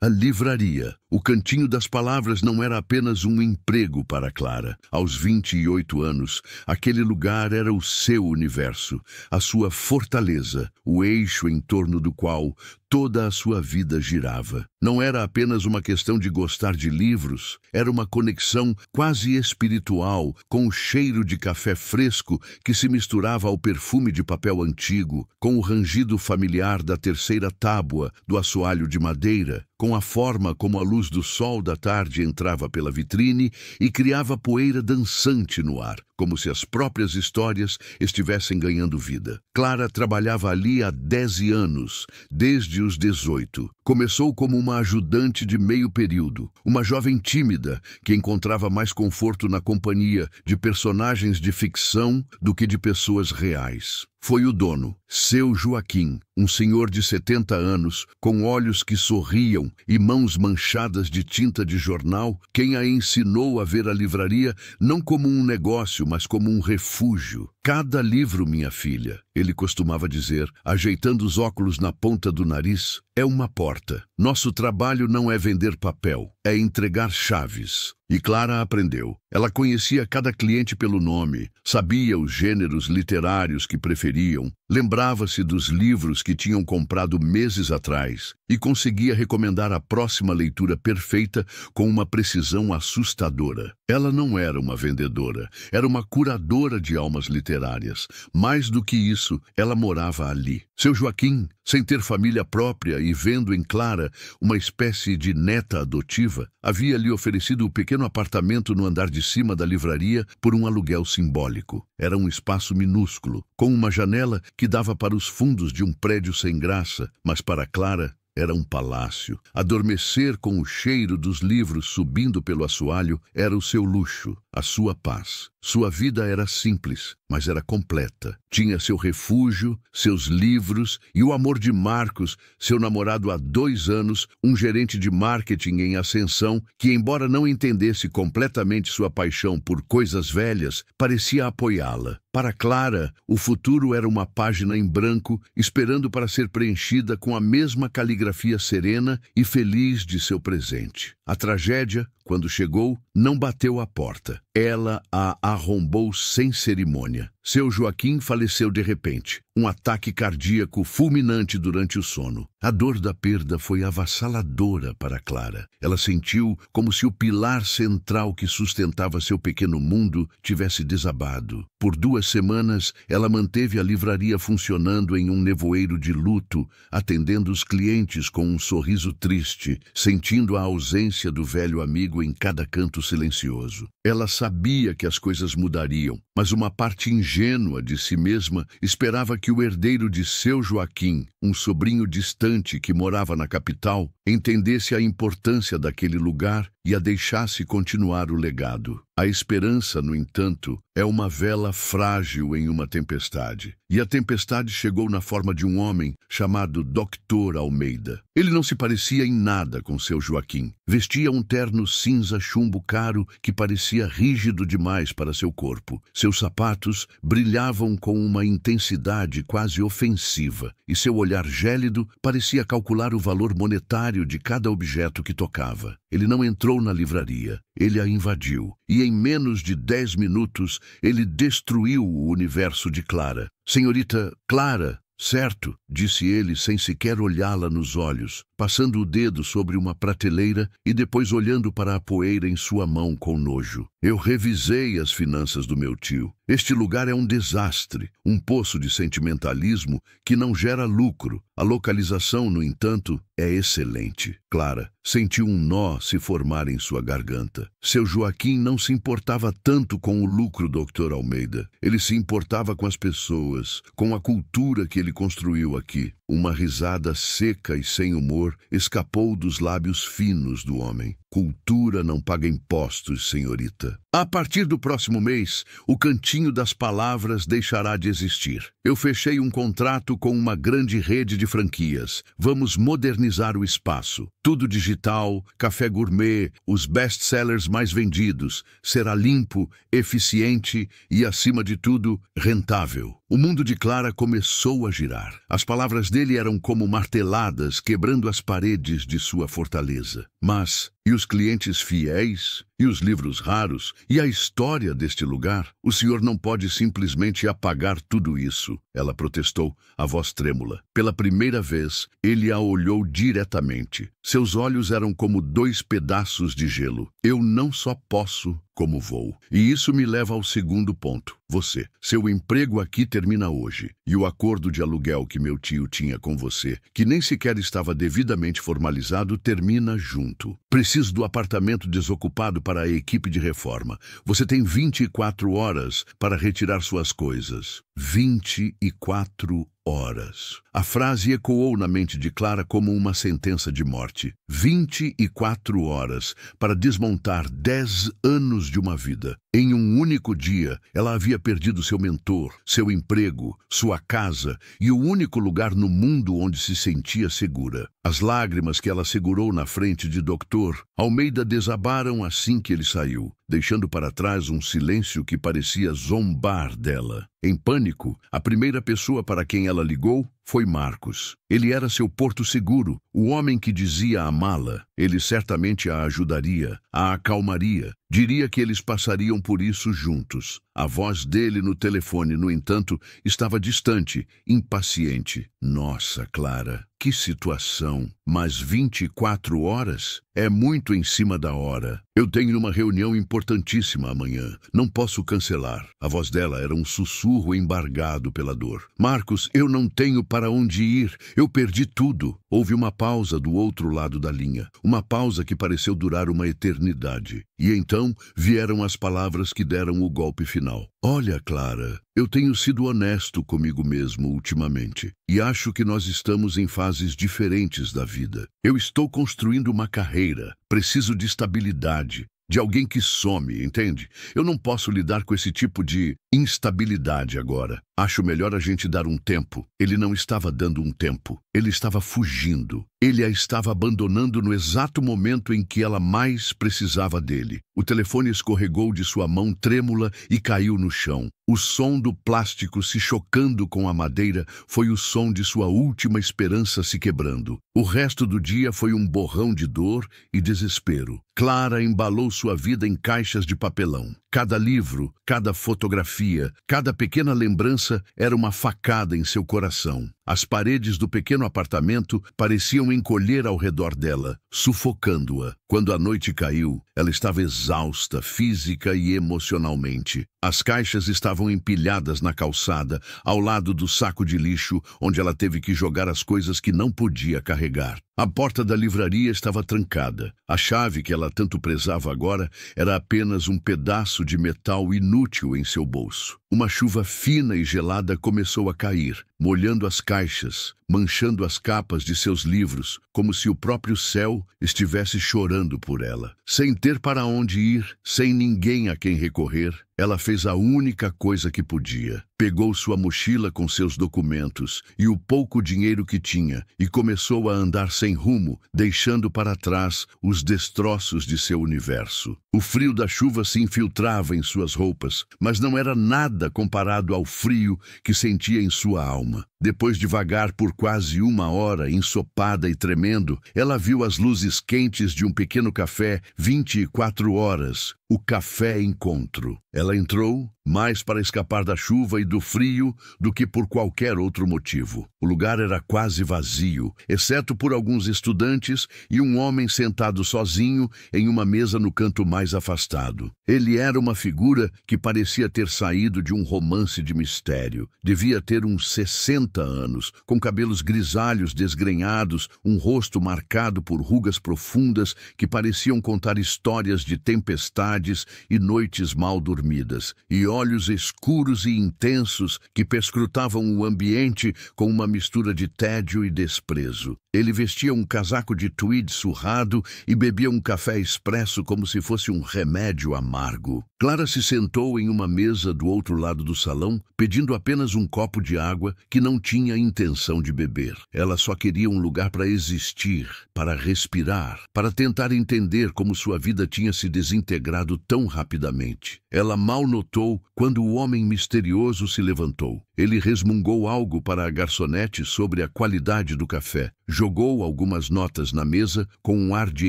A livraria, o Cantinho das Palavras, não era apenas um emprego para Clara. Aos 28 anos, aquele lugar era o seu universo, a sua fortaleza, o eixo em torno do qual toda a sua vida girava. Não era apenas uma questão de gostar de livros, era uma conexão quase espiritual com o cheiro de café fresco que se misturava ao perfume de papel antigo, com o rangido familiar da terceira tábua do assoalho de madeira, com a forma como a luz do sol da tarde entrava pela vitrine e criava poeira dançante no ar, como se as próprias histórias estivessem ganhando vida. Clara trabalhava ali há 10 anos, desde os 18. Começou como uma ajudante de meio período, uma jovem tímida que encontrava mais conforto na companhia de personagens de ficção do que de pessoas reais. Foi o dono, seu Joaquim, um senhor de 70 anos, com olhos que sorriam e mãos manchadas de tinta de jornal, quem a ensinou a ver a livraria não como um negócio, mas como um refúgio. Cada livro, minha filha, ele costumava dizer, ajeitando os óculos na ponta do nariz, é uma porta. Nosso trabalho não é vender papel, é entregar chaves. E Clara aprendeu. Ela conhecia cada cliente pelo nome, sabia os gêneros literários que preferiam, lembrava-se dos livros que tinham comprado meses atrás e conseguia recomendar a próxima leitura perfeita com uma precisão assustadora. Ela não era uma vendedora, era uma curadora de almas literárias. Mais do que isso, ela morava ali. Seu Joaquim, sem ter família própria e vendo em Clara uma espécie de neta adotiva, havia lhe oferecido o pequeno apartamento no andar de cima da livraria por um aluguel simbólico. Era um espaço minúsculo, com uma janela que dava para os fundos de um prédio sem graça, mas para Clara era um palácio. Adormecer com o cheiro dos livros subindo pelo assoalho era o seu luxo, a sua paz. Sua vida era simples, mas era completa. Tinha seu refúgio, seus livros e o amor de Marcos, seu namorado há 2 anos, um gerente de marketing em ascensão que, embora não entendesse completamente sua paixão por coisas velhas, parecia apoiá-la. Para Clara, o futuro era uma página em branco, esperando para ser preenchida com a mesma caligrafia serena e feliz de seu presente. A tragédia, quando chegou, não bateu à porta. Ela a arrombou sem cerimônia. Seu Joaquim faleceu de repente, um ataque cardíaco fulminante durante o sono. A dor da perda foi avassaladora para Clara. Ela sentiu como se o pilar central que sustentava seu pequeno mundo tivesse desabado. Por 2 semanas, ela manteve a livraria funcionando em um nevoeiro de luto, atendendo os clientes com um sorriso triste, sentindo a ausência do velho amigo em cada canto silencioso. Ela sabia que as coisas mudariam, mas uma parte ingênua de si mesma esperava que o herdeiro de seu Joaquim, um sobrinho distante que morava na capital, entendesse a importância daquele lugar e a deixasse continuar o legado. A esperança, no entanto, é uma vela frágil em uma tempestade. E a tempestade chegou na forma de um homem chamado Dr. Almeida. Ele não se parecia em nada com seu Joaquim. Vestia um terno cinza chumbo caro que parecia rígido demais para seu corpo. Seus sapatos brilhavam com uma intensidade quase ofensiva, e seu olhar gélido parecia calcular o valor monetário de cada objeto que tocava. Ele não entrou na livraria, ele a invadiu, e em menos de 10 minutos ele destruiu o universo de Clara. Senhorita Clara, certo, disse ele sem sequer olhá-la nos olhos, passando o dedo sobre uma prateleira e depois olhando para a poeira em sua mão com nojo. Eu revisei as finanças do meu tio. Este lugar é um desastre, um poço de sentimentalismo que não gera lucro. A localização, no entanto, é excelente. Clara sentiu um nó se formar em sua garganta. Seu Joaquim não se importava tanto com o lucro, Dr. Almeida. Ele se importava com as pessoas, com a cultura que ele construiu aqui. Uma risada seca e sem humor escapou dos lábios finos do homem. Cultura não paga impostos, senhorita. A partir do próximo mês, o Cantinho das Palavras deixará de existir. Eu fechei um contrato com uma grande rede de franquias. Vamos modernizar o espaço. Tudo digital, café gourmet, os best-sellers mais vendidos. Será limpo, eficiente e, acima de tudo, rentável. O mundo de Clara começou a girar. As palavras dele eram como marteladas, quebrando as paredes de sua fortaleza. Mas, e os clientes fiéis? E os livros raros? E a história deste lugar? O senhor não pode simplesmente apagar tudo isso, ela protestou, a voz trêmula. Pela primeira vez, ele a olhou diretamente. Seus olhos eram como dois pedaços de gelo. Eu não só posso, como vou. E isso me leva ao segundo ponto. Você. Seu emprego aqui termina hoje. E o acordo de aluguel que meu tio tinha com você, que nem sequer estava devidamente formalizado, termina junto. Preciso do apartamento desocupado para a equipe de reforma. Você tem 24 horas para retirar suas coisas. 24 horas. A frase ecoou na mente de Clara como uma sentença de morte. 24 horas para desmontar 10 anos de uma vida. Em um único dia, ela havia perdido seu mentor, seu emprego, sua casa e o único lugar no mundo onde se sentia segura. As lágrimas que ela segurou na frente de Dr. Almeida desabaram assim que ele saiu, deixando para trás um silêncio que parecia zombar dela. Em pânico, a primeira pessoa para quem ela ligou foi Marcos. Ele era seu porto seguro, o homem que dizia amá-la. Ele certamente a ajudaria, a acalmaria. Diria que eles passariam por isso juntos. A voz dele no telefone, no entanto, estava distante, impaciente. Nossa, Clara, que situação! Mas 24 horas? É muito em cima da hora. Eu tenho uma reunião importantíssima amanhã. Não posso cancelar. A voz dela era um sussurro embargado pela dor. Marcos, eu não tenho para onde ir. Eu perdi tudo. Houve uma pausa do outro lado da linha. Uma pausa que pareceu durar uma eternidade. E então vieram as palavras que deram o golpe final. Olha, Clara, eu tenho sido honesto comigo mesmo ultimamente. E acho que nós estamos em fases diferentes da vida. Eu estou construindo uma carreira. Preciso de estabilidade. De alguém que some, entende? Eu não posso lidar com esse tipo de instabilidade agora. Acho melhor a gente dar um tempo. Ele não estava dando um tempo. Ele estava fugindo. Ele a estava abandonando no exato momento em que ela mais precisava dele. O telefone escorregou de sua mão trêmula e caiu no chão. O som do plástico se chocando com a madeira foi o som de sua última esperança se quebrando. O resto do dia foi um borrão de dor e desespero. Clara embalou sua vida em caixas de papelão. Cada livro, cada fotografia, cada pequena lembrança era uma facada em seu coração. As paredes do pequeno apartamento pareciam encolher ao redor dela, sufocando-a. Quando a noite caiu, ela estava exausta, física e emocionalmente. As caixas estavam empilhadas na calçada, ao lado do saco de lixo, onde ela teve que jogar as coisas que não podia carregar. A porta da livraria estava trancada. A chave que ela tanto prezava agora era apenas um pedaço de metal inútil em seu bolso. Uma chuva fina e gelada começou a cair, molhando as caixas, manchando as capas de seus livros, como se o próprio céu estivesse chorando por ela. Sem ter para onde ir, sem ninguém a quem recorrer, ela fez a única coisa que podia. Pegou sua mochila com seus documentos e o pouco dinheiro que tinha e começou a andar sem rumo, deixando para trás os destroços de seu universo. O frio da chuva se infiltrava em suas roupas, mas não era nada comparado ao frio que sentia em sua alma. Depois de vagar por quase 1 hora, ensopada e tremendo, ela viu as luzes quentes de um pequeno café 24 horas, o Café Encontro. Ela entrou, mais para escapar da chuva e do frio do que por qualquer outro motivo. O lugar era quase vazio, exceto por alguns estudantes e um homem sentado sozinho em uma mesa no canto mais afastado. Ele era uma figura que parecia ter saído de um romance de mistério. Devia ter uns 60 anos, com cabelos grisalhos desgrenhados, um rosto marcado por rugas profundas que pareciam contar histórias de tempestades e noites mal dormidas, e olhos escuros e intensos que perscrutavam o ambiente com uma mistura de tédio e desprezo. Ele vestia um casaco de tweed surrado e bebia um café expresso como se fosse um remédio amargo. Clara se sentou em uma mesa do outro lado do salão, pedindo apenas um copo de água que não tinha intenção de beber. Ela só queria um lugar para existir, para respirar, para tentar entender como sua vida tinha se desintegrado tão rapidamente. Ela mal notou quando o homem misterioso se levantou. ele resmungou algo para a garçonete sobre a qualidade do café, jogou algumas notas na mesa com um ar de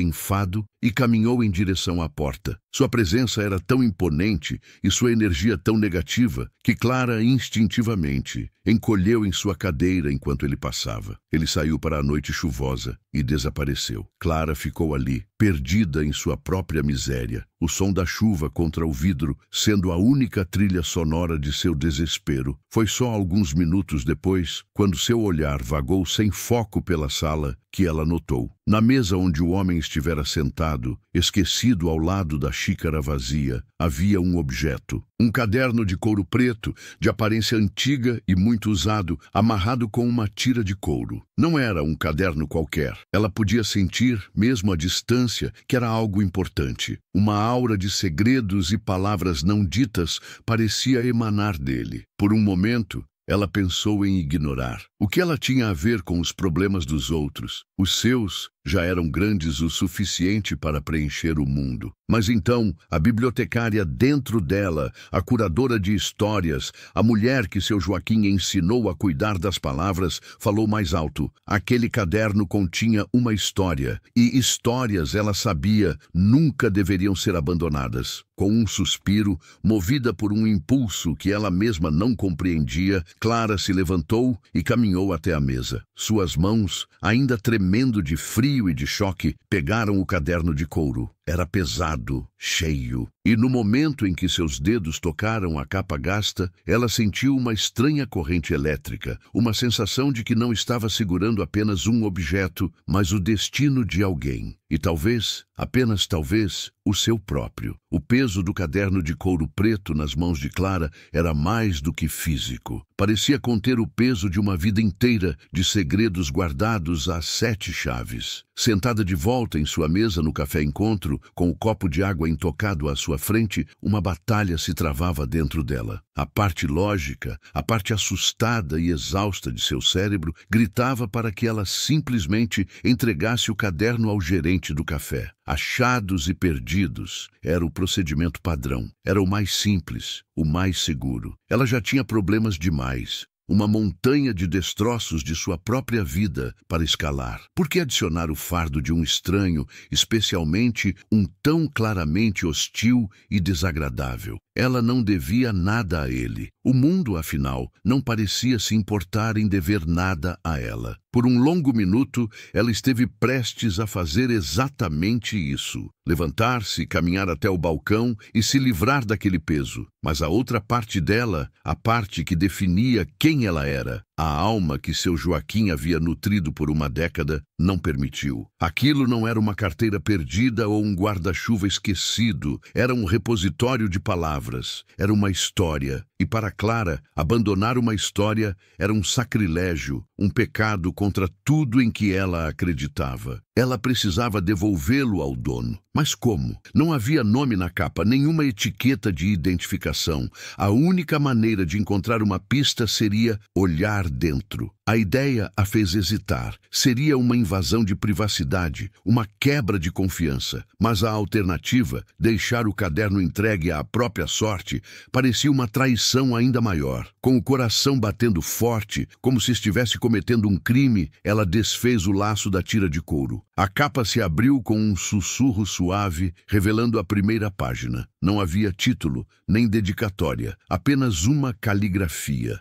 enfado e caminhou em direção à porta. Sua presença era tão imponente e sua energia tão negativa que Clara instintivamente encolheu em sua cadeira enquanto ele passava. Ele saiu para a noite chuvosa e desapareceu. Clara ficou ali, perdida em sua própria miséria, o som da chuva contra o vidro sendo a única trilha sonora de seu desespero. Foi só alguns minutos depois, quando seu olhar vagou sem foco pela sala, que ela notou. Na mesa onde o homem estivera sentado, esquecido ao lado da xícara vazia, havia um objeto. Um caderno de couro preto, de aparência antiga e muito usado, amarrado com uma tira de couro. Não era um caderno qualquer. Ela podia sentir, mesmo à distância, que era algo importante. Uma aura de segredos e palavras não ditas parecia emanar dele. Por um momento, ela pensou em ignorar. O que ela tinha a ver com os problemas dos outros? Os seus já eram grandes o suficiente para preencher o mundo. Mas então, a bibliotecária dentro dela, a curadora de histórias, a mulher que seu Joaquim ensinou a cuidar das palavras, falou mais alto. Aquele caderno continha uma história, e histórias, ela sabia, nunca deveriam ser abandonadas. Com um suspiro, movida por um impulso que ela mesma não compreendia, Clara se levantou e caminhou até a mesa. Suas mãos, ainda tremendo de frio e de choque, pegaram o caderno de couro. Era pesado, cheio, e no momento em que seus dedos tocaram a capa gasta, ela sentiu uma estranha corrente elétrica, uma sensação de que não estava segurando apenas um objeto, mas o destino de alguém. E talvez, apenas talvez, o seu próprio. O peso do caderno de couro preto nas mãos de Clara era mais do que físico. Parecia conter o peso de uma vida inteira de segredos guardados a 7 chaves. Sentada de volta em sua mesa no café encontro, com o copo de água intocado à sua frente, uma batalha se travava dentro dela. A parte lógica, a parte assustada e exausta de seu cérebro, gritava para que ela simplesmente entregasse o caderno ao gerente do café. Achados e perdidos era o procedimento padrão. Era o mais simples, o mais seguro. Ela já tinha problemas demais. Uma montanha de destroços de sua própria vida para escalar. Por que adicionar o fardo de um estranho, especialmente um tão claramente hostil e desagradável? Ela não devia nada a ele. O mundo, afinal, não parecia se importar em dever nada a ela. Por um longo minuto, ela esteve prestes a fazer exatamente isso. Levantar-se, caminhar até o balcão e se livrar daquele peso. Mas a outra parte dela, a parte que definia quem ela era, a alma que seu Joaquim havia nutrido por uma década, não permitiu. Aquilo não era uma carteira perdida ou um guarda-chuva esquecido. Era um repositório de palavras. Era uma história. E para Clara, abandonar uma história era um sacrilégio, um pecado contra tudo em que ela acreditava. Ela precisava devolvê-lo ao dono. Mas como? Não havia nome na capa, nenhuma etiqueta de identificação. A única maneira de encontrar uma pista seria olhar dentro. A ideia a fez hesitar. Seria uma invasão de privacidade, uma quebra de confiança. Mas a alternativa, deixar o caderno entregue à própria sorte, parecia uma traição ainda maior. Com o coração batendo forte, como se estivesse cometendo um crime, ela desfez o laço da tira de couro. A capa se abriu com um sussurro suave, revelando a primeira página. Não havia título, nem dedicatória, apenas uma caligrafia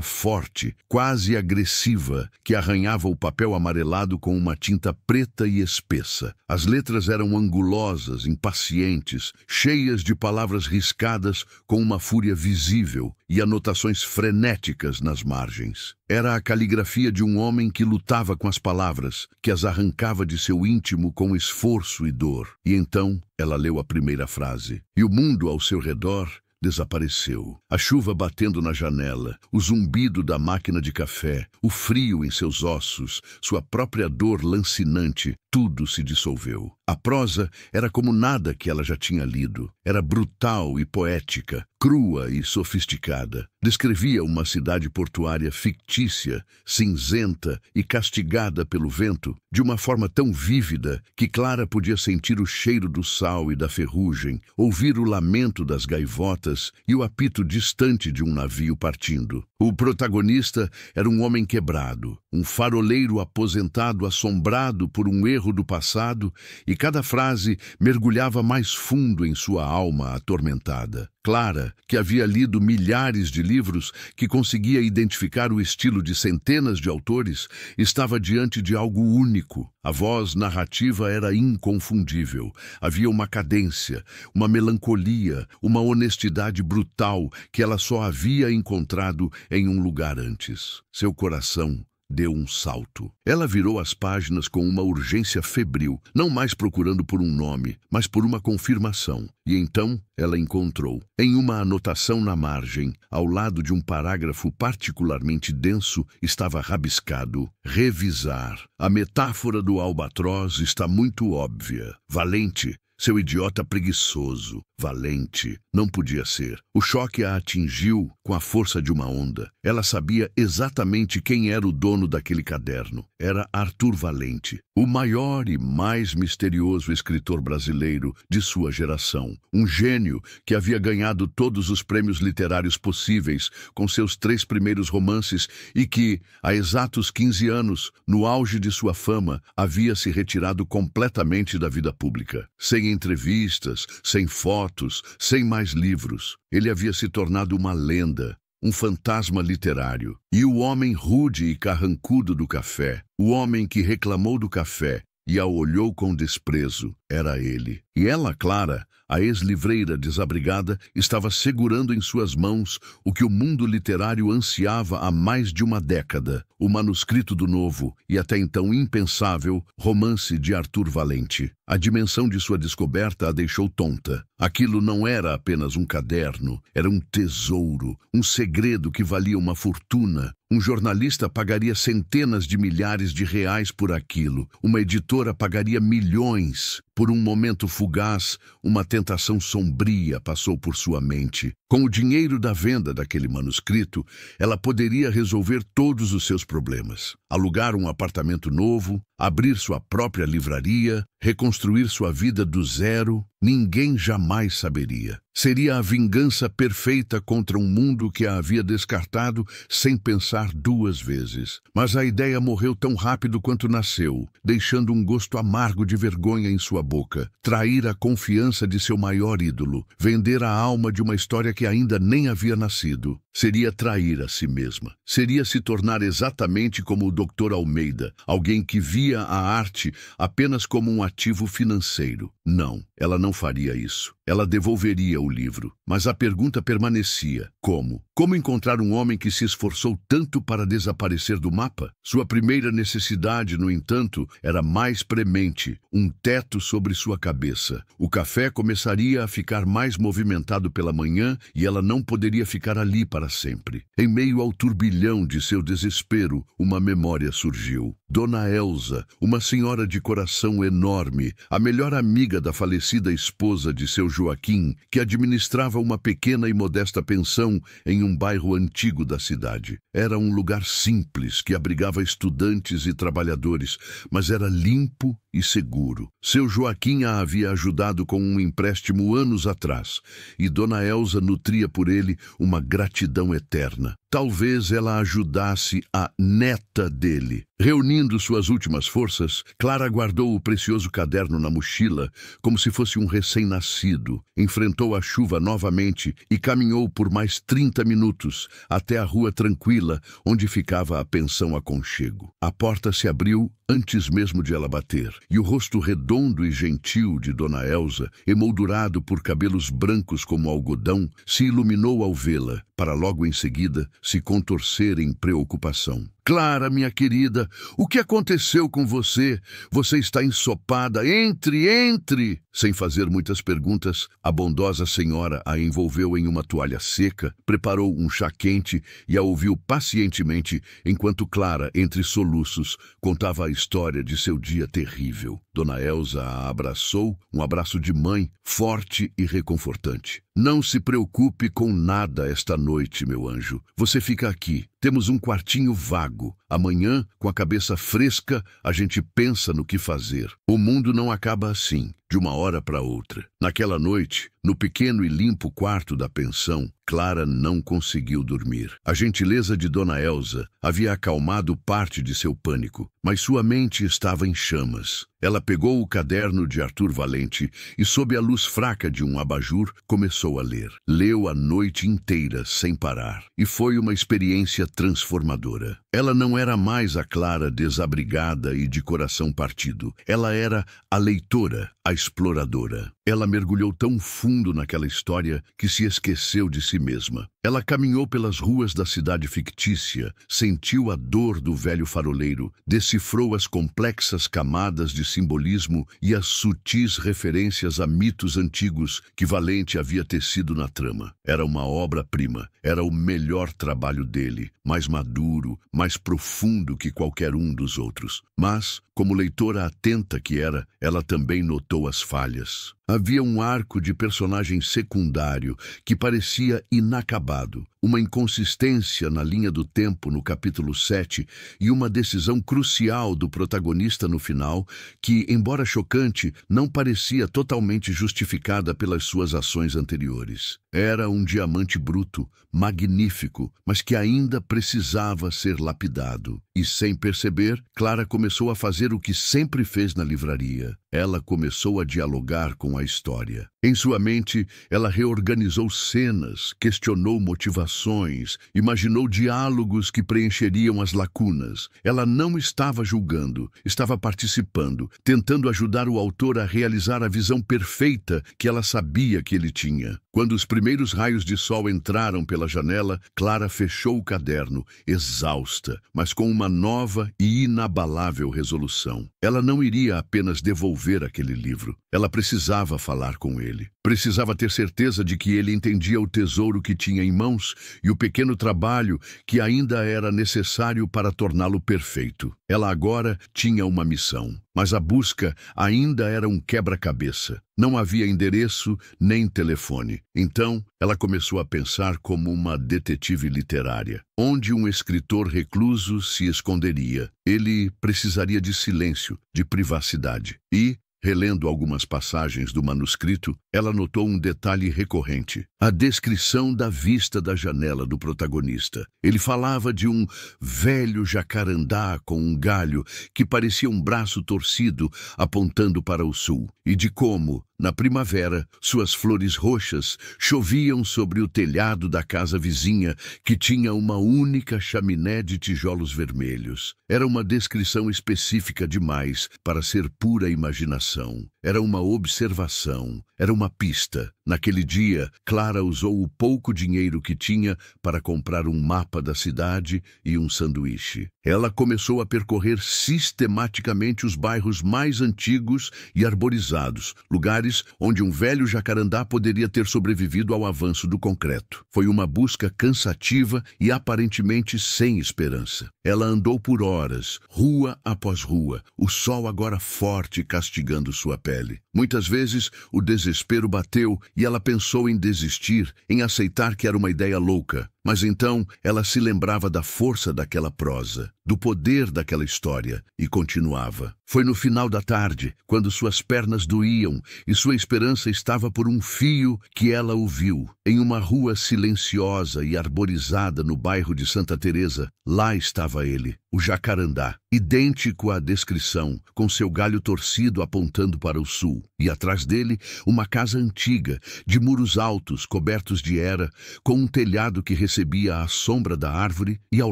forte, quase agressiva, que arranhava o papel amarelado com uma tinta preta e espessa. As letras eram angulosas, impacientes, cheias de palavras riscadas com uma fúria visível e anotações frenéticas nas margens. Era a caligrafia de um homem que lutava com as palavras, que as arrancava de seu íntimo com esforço e dor. E então ela leu a primeira frase. E o mundo ao seu redor desapareceu. A chuva batendo na janela, o zumbido da máquina de café, o frio em seus ossos, sua própria dor lancinante, tudo se dissolveu. A prosa era como nada que ela já tinha lido. Era brutal e poética, crua e sofisticada. Descrevia uma cidade portuária fictícia, cinzenta e castigada pelo vento, de uma forma tão vívida que Clara podia sentir o cheiro do sal e da ferrugem, ouvir o lamento das gaivotas e o apito distante de um navio partindo. O protagonista era um homem quebrado, um faroleiro aposentado assombrado por um erro do passado, e cada frase mergulhava mais fundo em sua alma atormentada. Clara, que havia lido milhares de livros, que conseguia identificar o estilo de centenas de autores, estava diante de algo único. A voz narrativa era inconfundível. Havia uma cadência, uma melancolia, uma honestidade brutal que ela só havia encontrado em um lugar antes. Seu coração deu um salto. Ela virou as páginas com uma urgência febril, não mais procurando por um nome, mas por uma confirmação. E então ela encontrou, em uma anotação na margem, ao lado de um parágrafo particularmente denso, estava rabiscado: revisar. A metáfora do albatroz está muito óbvia. Valente. Seu idiota preguiçoso, valente, não podia ser. O choque a atingiu com a força de uma onda. Ela sabia exatamente quem era o dono daquele caderno. Era Arthur Valente, o maior e mais misterioso escritor brasileiro de sua geração. Um gênio que havia ganhado todos os prêmios literários possíveis com seus 3 primeiros romances e que, há exatos 15 anos, no auge de sua fama, havia se retirado completamente da vida pública. Sem entrevistas, sem fotos, sem mais livros. Ele havia se tornado uma lenda, um fantasma literário. E o homem rude e carrancudo do café, o homem que reclamou do café e a olhou com desprezo, era ele. E ela, Clara, a ex-livreira desabrigada, estava segurando em suas mãos o que o mundo literário ansiava há mais de uma década: o manuscrito do novo e até então impensável romance de Arthur Valente. A dimensão de sua descoberta a deixou tonta. Aquilo não era apenas um caderno, era um tesouro, um segredo que valia uma fortuna. Um jornalista pagaria centenas de milhares de reais por aquilo. Uma editora pagaria milhões. Por um momento fugaz, uma tentação sombria passou por sua mente. Com o dinheiro da venda daquele manuscrito, ela poderia resolver todos os seus problemas. Alugar um apartamento novo, abrir sua própria livraria, reconstruir sua vida do zero. Ninguém jamais saberia. Seria a vingança perfeita contra um mundo que a havia descartado sem pensar 2 vezes. Mas a ideia morreu tão rápido quanto nasceu, deixando um gosto amargo de vergonha em sua boca. Trair a confiança de seu maior ídolo, vender a alma de uma história que ainda nem havia nascido. Seria trair a si mesma. Seria se tornar exatamente como o Dr. Almeida, alguém que via a arte apenas como um ativo financeiro. Não, ela não faria isso. Ela devolveria o livro. Mas a pergunta permanecia: como? Como encontrar um homem que se esforçou tanto para desaparecer do mapa? Sua primeira necessidade, no entanto, era mais premente: um teto sobre sua cabeça. O café começaria a ficar mais movimentado pela manhã e ela não poderia ficar ali para sempre. Em meio ao turbilhão de seu desespero, uma memória surgiu. Dona Elza, uma senhora de coração enorme, a melhor amiga da falecida esposa de seu Joaquim, que administrava uma pequena e modesta pensão em um bairro antigo da cidade. Era um lugar simples que abrigava estudantes e trabalhadores, mas era limpo e seguro. Seu Joaquim a havia ajudado com um empréstimo anos atrás, e Dona Elza nutria por ele uma gratidão eterna. Talvez ela ajudasse a neta dele. Reunindo suas últimas forças, Clara guardou o precioso caderno na mochila, como se fosse um recém-nascido. Enfrentou a chuva novamente e caminhou por mais 30 minutos até a rua tranquila, onde ficava a pensão Aconchego. A porta se abriu antes mesmo de ela bater, e o rosto redondo e gentil de Dona Elza, emoldurado por cabelos brancos como algodão, se iluminou ao vê-la. para logo em seguida se contorcer em preocupação. Clara, minha querida, o que aconteceu com você? Você está ensopada. Entre! Sem fazer muitas perguntas, a bondosa senhora a envolveu em uma toalha seca, preparou um chá quente e a ouviu pacientemente enquanto Clara, entre soluços, contava a história de seu dia terrível. Dona Elsa a abraçou, um abraço de mãe, forte e reconfortante. Não se preocupe com nada esta noite, meu anjo. Você fica aqui. Temos um quartinho vago. Amanhã, com a cabeça fresca, a gente pensa no que fazer. O mundo não acaba assim, de uma hora para outra. Naquela noite, no pequeno e limpo quarto da pensão, Clara não conseguiu dormir. A gentileza de Dona Elsa havia acalmado parte de seu pânico, mas sua mente estava em chamas. Ela pegou o caderno de Arthur Valente e, sob a luz fraca de um abajur, começou a ler. Leu a noite inteira, sem parar, e foi uma experiência transformadora. Ela não era mais a Clara desabrigada e de coração partido. Ela era a leitora, a exploradora. Ela mergulhou tão fundo naquela história que se esqueceu de si mesma. Ela caminhou pelas ruas da cidade fictícia, sentiu a dor do velho faroleiro, decifrou as complexas camadas de simbolismo e as sutis referências a mitos antigos que Valente havia tecido na trama. Era uma obra-prima, era o melhor trabalho dele, mais maduro, mais profundo que qualquer um dos outros. Mas, como leitora atenta que era, ela também notou as falhas. Havia um arco de personagem secundário que parecia inacabado, uma inconsistência na linha do tempo no capítulo 7 e uma decisão crucial do protagonista no final que, embora chocante, não parecia totalmente justificada pelas suas ações anteriores. Era um diamante bruto, magnífico, mas que ainda precisava ser lapidado. E, sem perceber, Clara começou a fazer o que sempre fez na livraria. Ela começou a dialogar com a história. Em sua mente, ela reorganizou cenas, questionou motivações, imaginou diálogos que preencheriam as lacunas. Ela não estava julgando, estava participando, tentando ajudar o autor a realizar a visão perfeita que ela sabia que ele tinha. Quando os primeiros raios de sol entraram pela janela, Clara fechou o caderno, exausta, mas com uma nova e inabalável resolução. Ela não iria apenas devolver aquele livro. Ela precisava falar com ele. Precisava ter certeza de que ele entendia o tesouro que tinha em mãos e o pequeno trabalho que ainda era necessário para torná-lo perfeito. Ela agora tinha uma missão, mas a busca ainda era um quebra-cabeça. Não havia endereço nem telefone. Então, ela começou a pensar como uma detetive literária. Onde um escritor recluso se esconderia? Ele precisaria de silêncio, de privacidade. E, relendo algumas passagens do manuscrito, ela notou um detalhe recorrente: a descrição da vista da janela do protagonista. Ele falava de um velho jacarandá com um galho que parecia um braço torcido apontando para o sul, e de como, na primavera, suas flores roxas choviam sobre o telhado da casa vizinha, que tinha uma única chaminé de tijolos vermelhos. Era uma descrição específica demais para ser pura imaginação. Era uma observação, era uma pista. Naquele dia, Clara usou o pouco dinheiro que tinha para comprar um mapa da cidade e um sanduíche. Ela começou a percorrer sistematicamente os bairros mais antigos e arborizados, lugares onde um velho jacarandá poderia ter sobrevivido ao avanço do concreto. Foi uma busca cansativa e aparentemente sem esperança. Ela andou por horas, rua após rua, o sol agora forte castigando sua pele. Muitas vezes o desespero bateu e ela pensou em desistir, em aceitar que era uma ideia louca. Mas então ela se lembrava da força daquela prosa, do poder daquela história, e continuava. Foi no final da tarde, quando suas pernas doíam e sua esperança estava por um fio, que ela o viu. Em uma rua silenciosa e arborizada no bairro de Santa Teresa, lá estava ele, o jacarandá, idêntico à descrição, com seu galho torcido apontando para o sul. chegou, e atrás dele uma casa antiga, de muros altos cobertos de era, com um telhado que recebia a sombra da árvore, e ao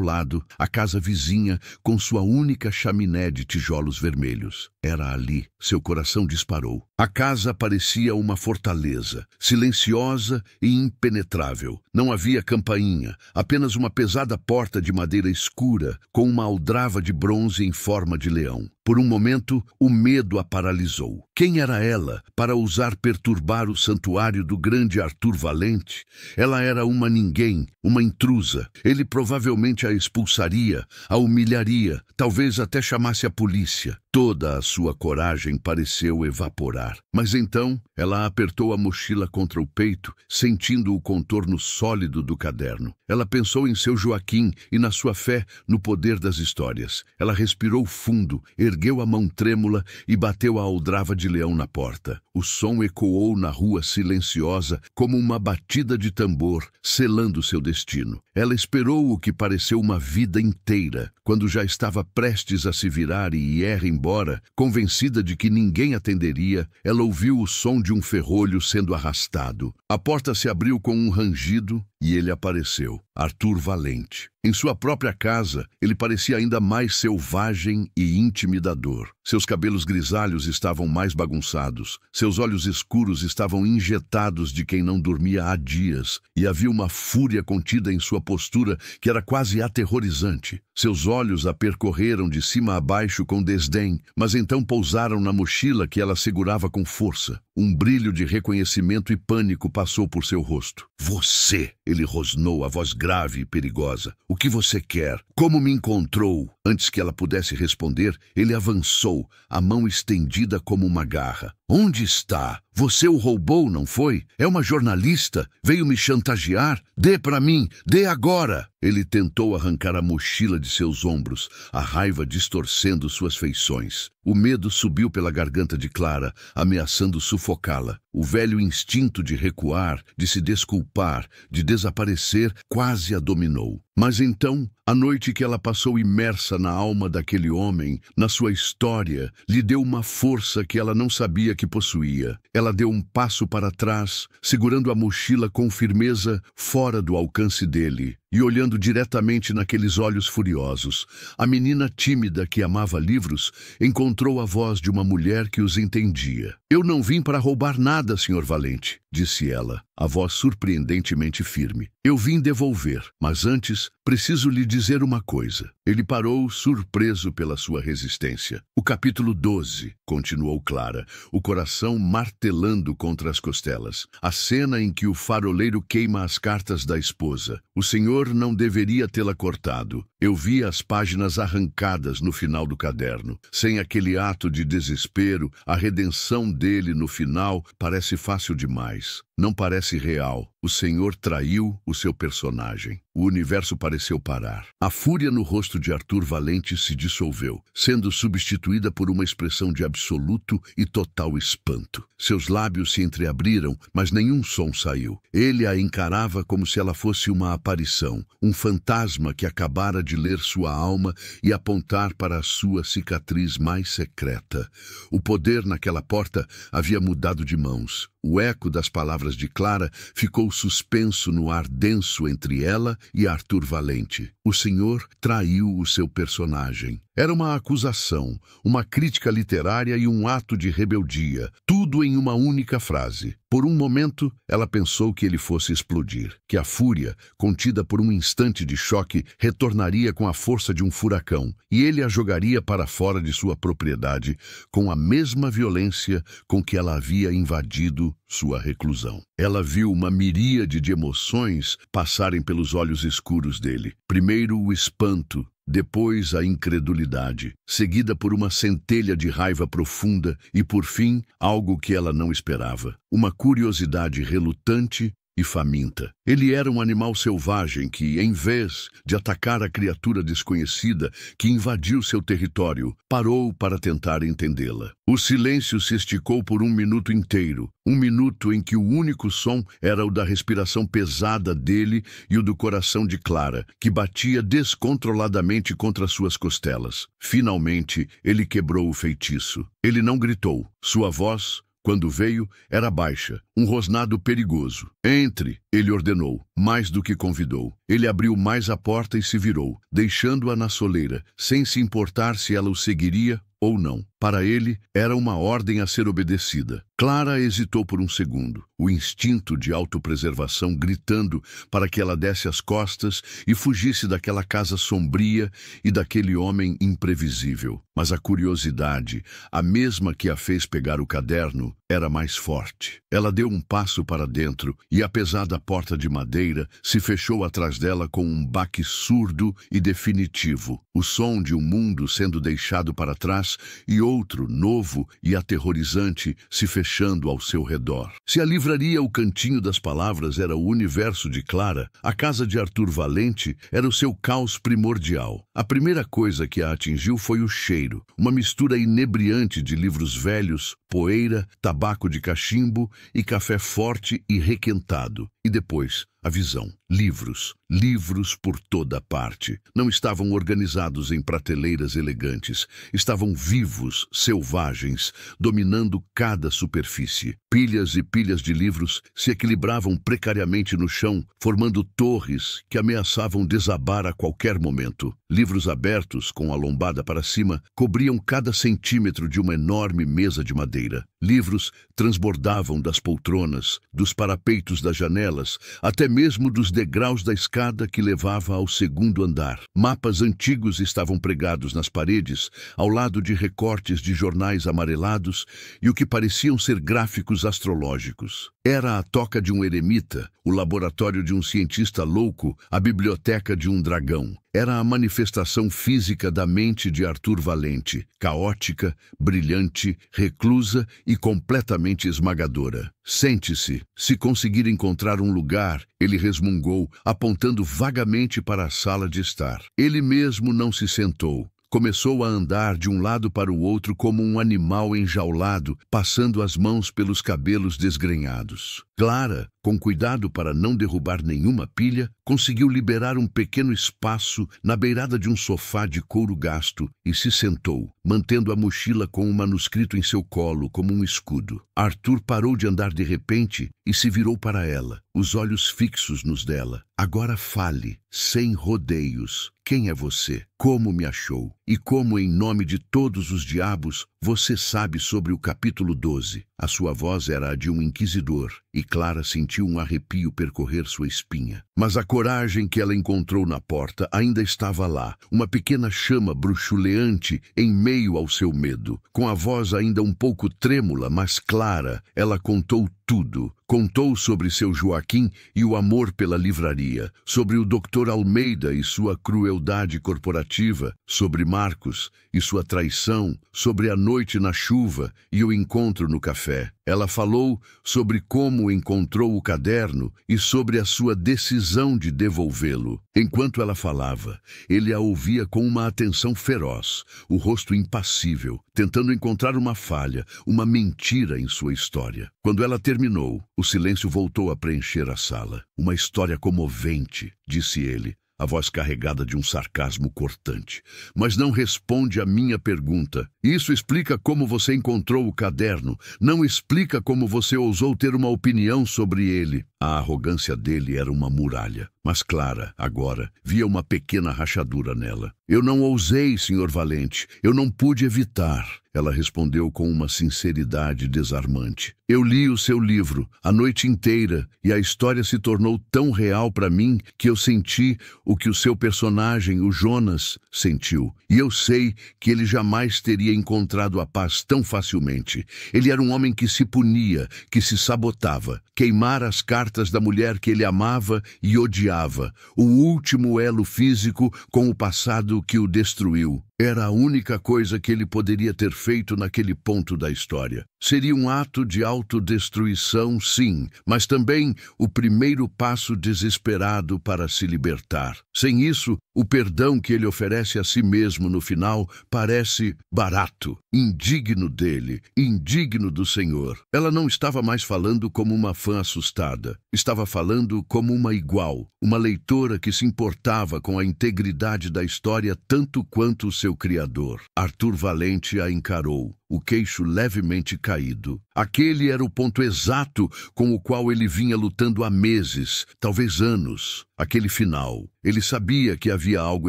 lado a casa vizinha com sua única chaminé de tijolos vermelhos. Era ali. Seu coração disparou. A casa parecia uma fortaleza, silenciosa e impenetrável. Não havia campainha, apenas uma pesada porta de madeira escura, com uma aldrava de bronze em forma de leão. Por um momento, o medo a paralisou. Quem era ela para ousar perturbar o santuário do grande Arthur Valente? Ela era uma ninguém, uma intrusa. Ele provavelmente a expulsaria, a humilharia, talvez até chamasse a polícia. Toda a sua coragem pareceu evaporar. Mas então, ela apertou a mochila contra o peito, sentindo o contorno sólido do caderno. Ela pensou em seu Joaquim e na sua fé no poder das histórias. Ela respirou fundo, ergueu a mão trêmula e bateu a aldrava de leão na porta. O som ecoou na rua silenciosa como uma batida de tambor, selando seu destino. Ela esperou o que pareceu uma vida inteira. Quando já estava prestes a se virar e ir embora, convencida de que ninguém atenderia, ela ouviu o som de um ferrolho sendo arrastado. A porta se abriu com um rangido e ele apareceu, Arthur Valente. Em sua própria casa, ele parecia ainda mais selvagem e intimidador. Seus cabelos grisalhos estavam mais bagunçados, seus olhos escuros estavam injetados de quem não dormia há dias, e havia uma fúria contida em sua postura que era quase aterrorizante. Seus olhos a percorreram de cima a baixo com desdém, mas então pousaram na mochila que ela segurava com força. Um brilho de reconhecimento e pânico passou por seu rosto. Você! Ele rosnou, a voz grave e perigosa. O que você quer? Como me encontrou? Antes que ela pudesse responder, ele avançou, a mão estendida como uma garra. Onde está? Você o roubou, não foi? É uma jornalista? Veio me chantagear? Dê para mim! Dê agora! Ele tentou arrancar a mochila de seus ombros, a raiva distorcendo suas feições. O medo subiu pela garganta de Clara, ameaçando sufocá-la. O velho instinto de recuar, de se desculpar, de desaparecer, quase a dominou. Mas então, a noite que ela passou imersa na alma daquele homem, na sua história, lhe deu uma força que ela não sabia que possuía. Ela deu um passo para trás, segurando a mochila com firmeza fora do alcance dele, e olhando diretamente naqueles olhos furiosos. A menina tímida que amava livros encontrou a voz de uma mulher que os entendia. Eu não vim para roubar nada, Sr. Valente, disse ela, a voz surpreendentemente firme. Eu vim devolver, mas antes preciso lhe dizer uma coisa. Ele parou, surpreso pela sua resistência. O capítulo 12, continuou Clara, o coração martelando contra as costelas. A cena em que o faroleiro queima as cartas da esposa. O senhor não deveria tê-la cortado. Eu vi as páginas arrancadas no final do caderno. Sem aquele ato de desespero, a redenção dele no final parece fácil demais. Não parece real. O senhor traiu o seu personagem. O universo pareceu parar. A fúria no rosto de Arthur Valente se dissolveu, sendo substituída por uma expressão de absoluto e total espanto. Seus lábios se entreabriram, mas nenhum som saiu. Ele a encarava como se ela fosse uma aparição, um fantasma que acabara de ler sua alma e apontar para a sua cicatriz mais secreta. O poder naquela porta havia mudado de mãos. O eco das palavras de Clara ficou suspenso no ar denso entre ela e Arthur Valente. O senhor traiu o seu personagem. Era uma acusação, uma crítica literária e um ato de rebeldia, tudo em uma única frase. Por um momento, ela pensou que ele fosse explodir, que a fúria, contida por um instante de choque, retornaria com a força de um furacão, e ele a jogaria para fora de sua propriedade com a mesma violência com que ela havia invadido sua reclusão. Ela viu uma miríade de emoções passarem pelos olhos escuros dele. Primeiro o espanto, depois a incredulidade, seguida por uma centelha de raiva profunda e, por fim, algo que ela não esperava. Uma curiosidade relutante e faminta. Ele era um animal selvagem que, em vez de atacar a criatura desconhecida que invadiu seu território, parou para tentar entendê-la. O silêncio se esticou por um minuto inteiro, um minuto em que o único som era o da respiração pesada dele e o do coração de Clara, que batia descontroladamente contra suas costelas. Finalmente, ele quebrou o feitiço. Ele não gritou. Sua voz Quando veio, era baixa, um rosnado perigoso. Entre, ele ordenou, mais do que convidou. Ele abriu mais a porta e se virou, deixando-a na soleira, sem se importar se ela o seguiria ou não. Para ele, era uma ordem a ser obedecida. Clara hesitou por um segundo, o instinto de autopreservação gritando para que ela desse as costas e fugisse daquela casa sombria e daquele homem imprevisível. Mas a curiosidade, a mesma que a fez pegar o caderno, era mais forte. Ela deu um passo para dentro e a pesada porta de madeira se fechou atrás dela com um baque surdo e definitivo. O som de um mundo sendo deixado para trás e outro, novo e aterrorizante, se fechando ao seu redor. Se a livraria O Cantinho das Palavras era o universo de Clara, a casa de Arthur Valente era o seu caos primordial. A primeira coisa que a atingiu foi o cheiro, uma mistura inebriante de livros velhos, poeira, tabaco de cachimbo e café forte e requentado. E depois, a visão. Livros, livros por toda parte. Não estavam organizados em prateleiras elegantes. Estavam vivos, selvagens, dominando cada superfície. Pilhas e pilhas de livros se equilibravam precariamente no chão, formando torres que ameaçavam desabar a qualquer momento. Livros abertos, com a lombada para cima, cobriam cada centímetro de uma enorme mesa de madeira. Livros transbordavam das poltronas, dos parapeitos das janelas, até mesmo dos degraus da escada que levava ao segundo andar. Mapas antigos estavam pregados nas paredes, ao lado de recortes de jornais amarelados e o que pareciam ser gráficos astrológicos. Era a toca de um eremita, o laboratório de um cientista louco, a biblioteca de um dragão. Era a manifestação física da mente de Arthur Valente, caótica, brilhante, reclusa e completamente esmagadora. Sente-se. Se conseguir encontrar um lugar, ele resmungou, apontando vagamente para a sala de estar. Ele mesmo não se sentou. Começou a andar de um lado para o outro como um animal enjaulado, passando as mãos pelos cabelos desgrenhados. Clara, com cuidado para não derrubar nenhuma pilha, conseguiu liberar um pequeno espaço na beirada de um sofá de couro gasto e se sentou, mantendo a mochila com um manuscrito em seu colo como um escudo. Arthur parou de andar de repente e se virou para ela, os olhos fixos nos dela. Agora fale, sem rodeios. Quem é você? Como me achou? E como, em nome de todos os diabos, você sabe sobre o capítulo 12? A sua voz era a de um inquisidor, e Clara sentiu um arrepio percorrer sua espinha. Mas a coragem que ela encontrou na porta ainda estava lá, uma pequena chama bruxuleante em meio ao seu medo. Com a voz ainda um pouco trêmula, mas clara, ela contou tudo. Contou sobre seu Joaquim e o amor pela livraria, sobre o Dr. Almeida e sua crueldade corporativa, sobre Marcos e sua traição, sobre a noite na chuva e o encontro no café. Ela falou sobre como encontrou o caderno e sobre a sua decisão de devolvê-lo. Enquanto ela falava, ele a ouvia com uma atenção feroz, o rosto impassível, tentando encontrar uma falha, uma mentira em sua história. Quando ela terminou, o silêncio voltou a preencher a sala. Uma história comovente, disse ele, a voz carregada de um sarcasmo cortante. Mas não responde à minha pergunta. Isso explica como você encontrou o caderno. Não explica como você ousou ter uma opinião sobre ele. A arrogância dele era uma muralha. Mas Clara, agora, via uma pequena rachadura nela. Eu não ousei, Sr. Valente. Eu não pude evitar. Ela respondeu com uma sinceridade desarmante. Eu li o seu livro a noite inteira e a história se tornou tão real para mim que eu senti o que o seu personagem, o Jonas, sentiu. E eu sei que ele jamais teria encontrado a paz tão facilmente. Ele era um homem que se punia, que se sabotava. Queimar as cartas da mulher que ele amava e odiava. O último elo físico com o passado que o destruiu. Era a única coisa que ele poderia ter feito naquele ponto da história. Seria um ato de autodestruição, sim, mas também o primeiro passo desesperado para se libertar. Sem isso, o perdão que ele oferece a si mesmo no final parece barato, indigno dele, indigno do Senhor. Ela não estava mais falando como uma fã assustada. Estava falando como uma igual, uma leitora que se importava com a integridade da história tanto quanto o seu criador. Arthur Valente a encarou. o queixo levemente caído. Aquele era o ponto exato com o qual ele vinha lutando há meses, talvez anos. Aquele final. Ele sabia que havia algo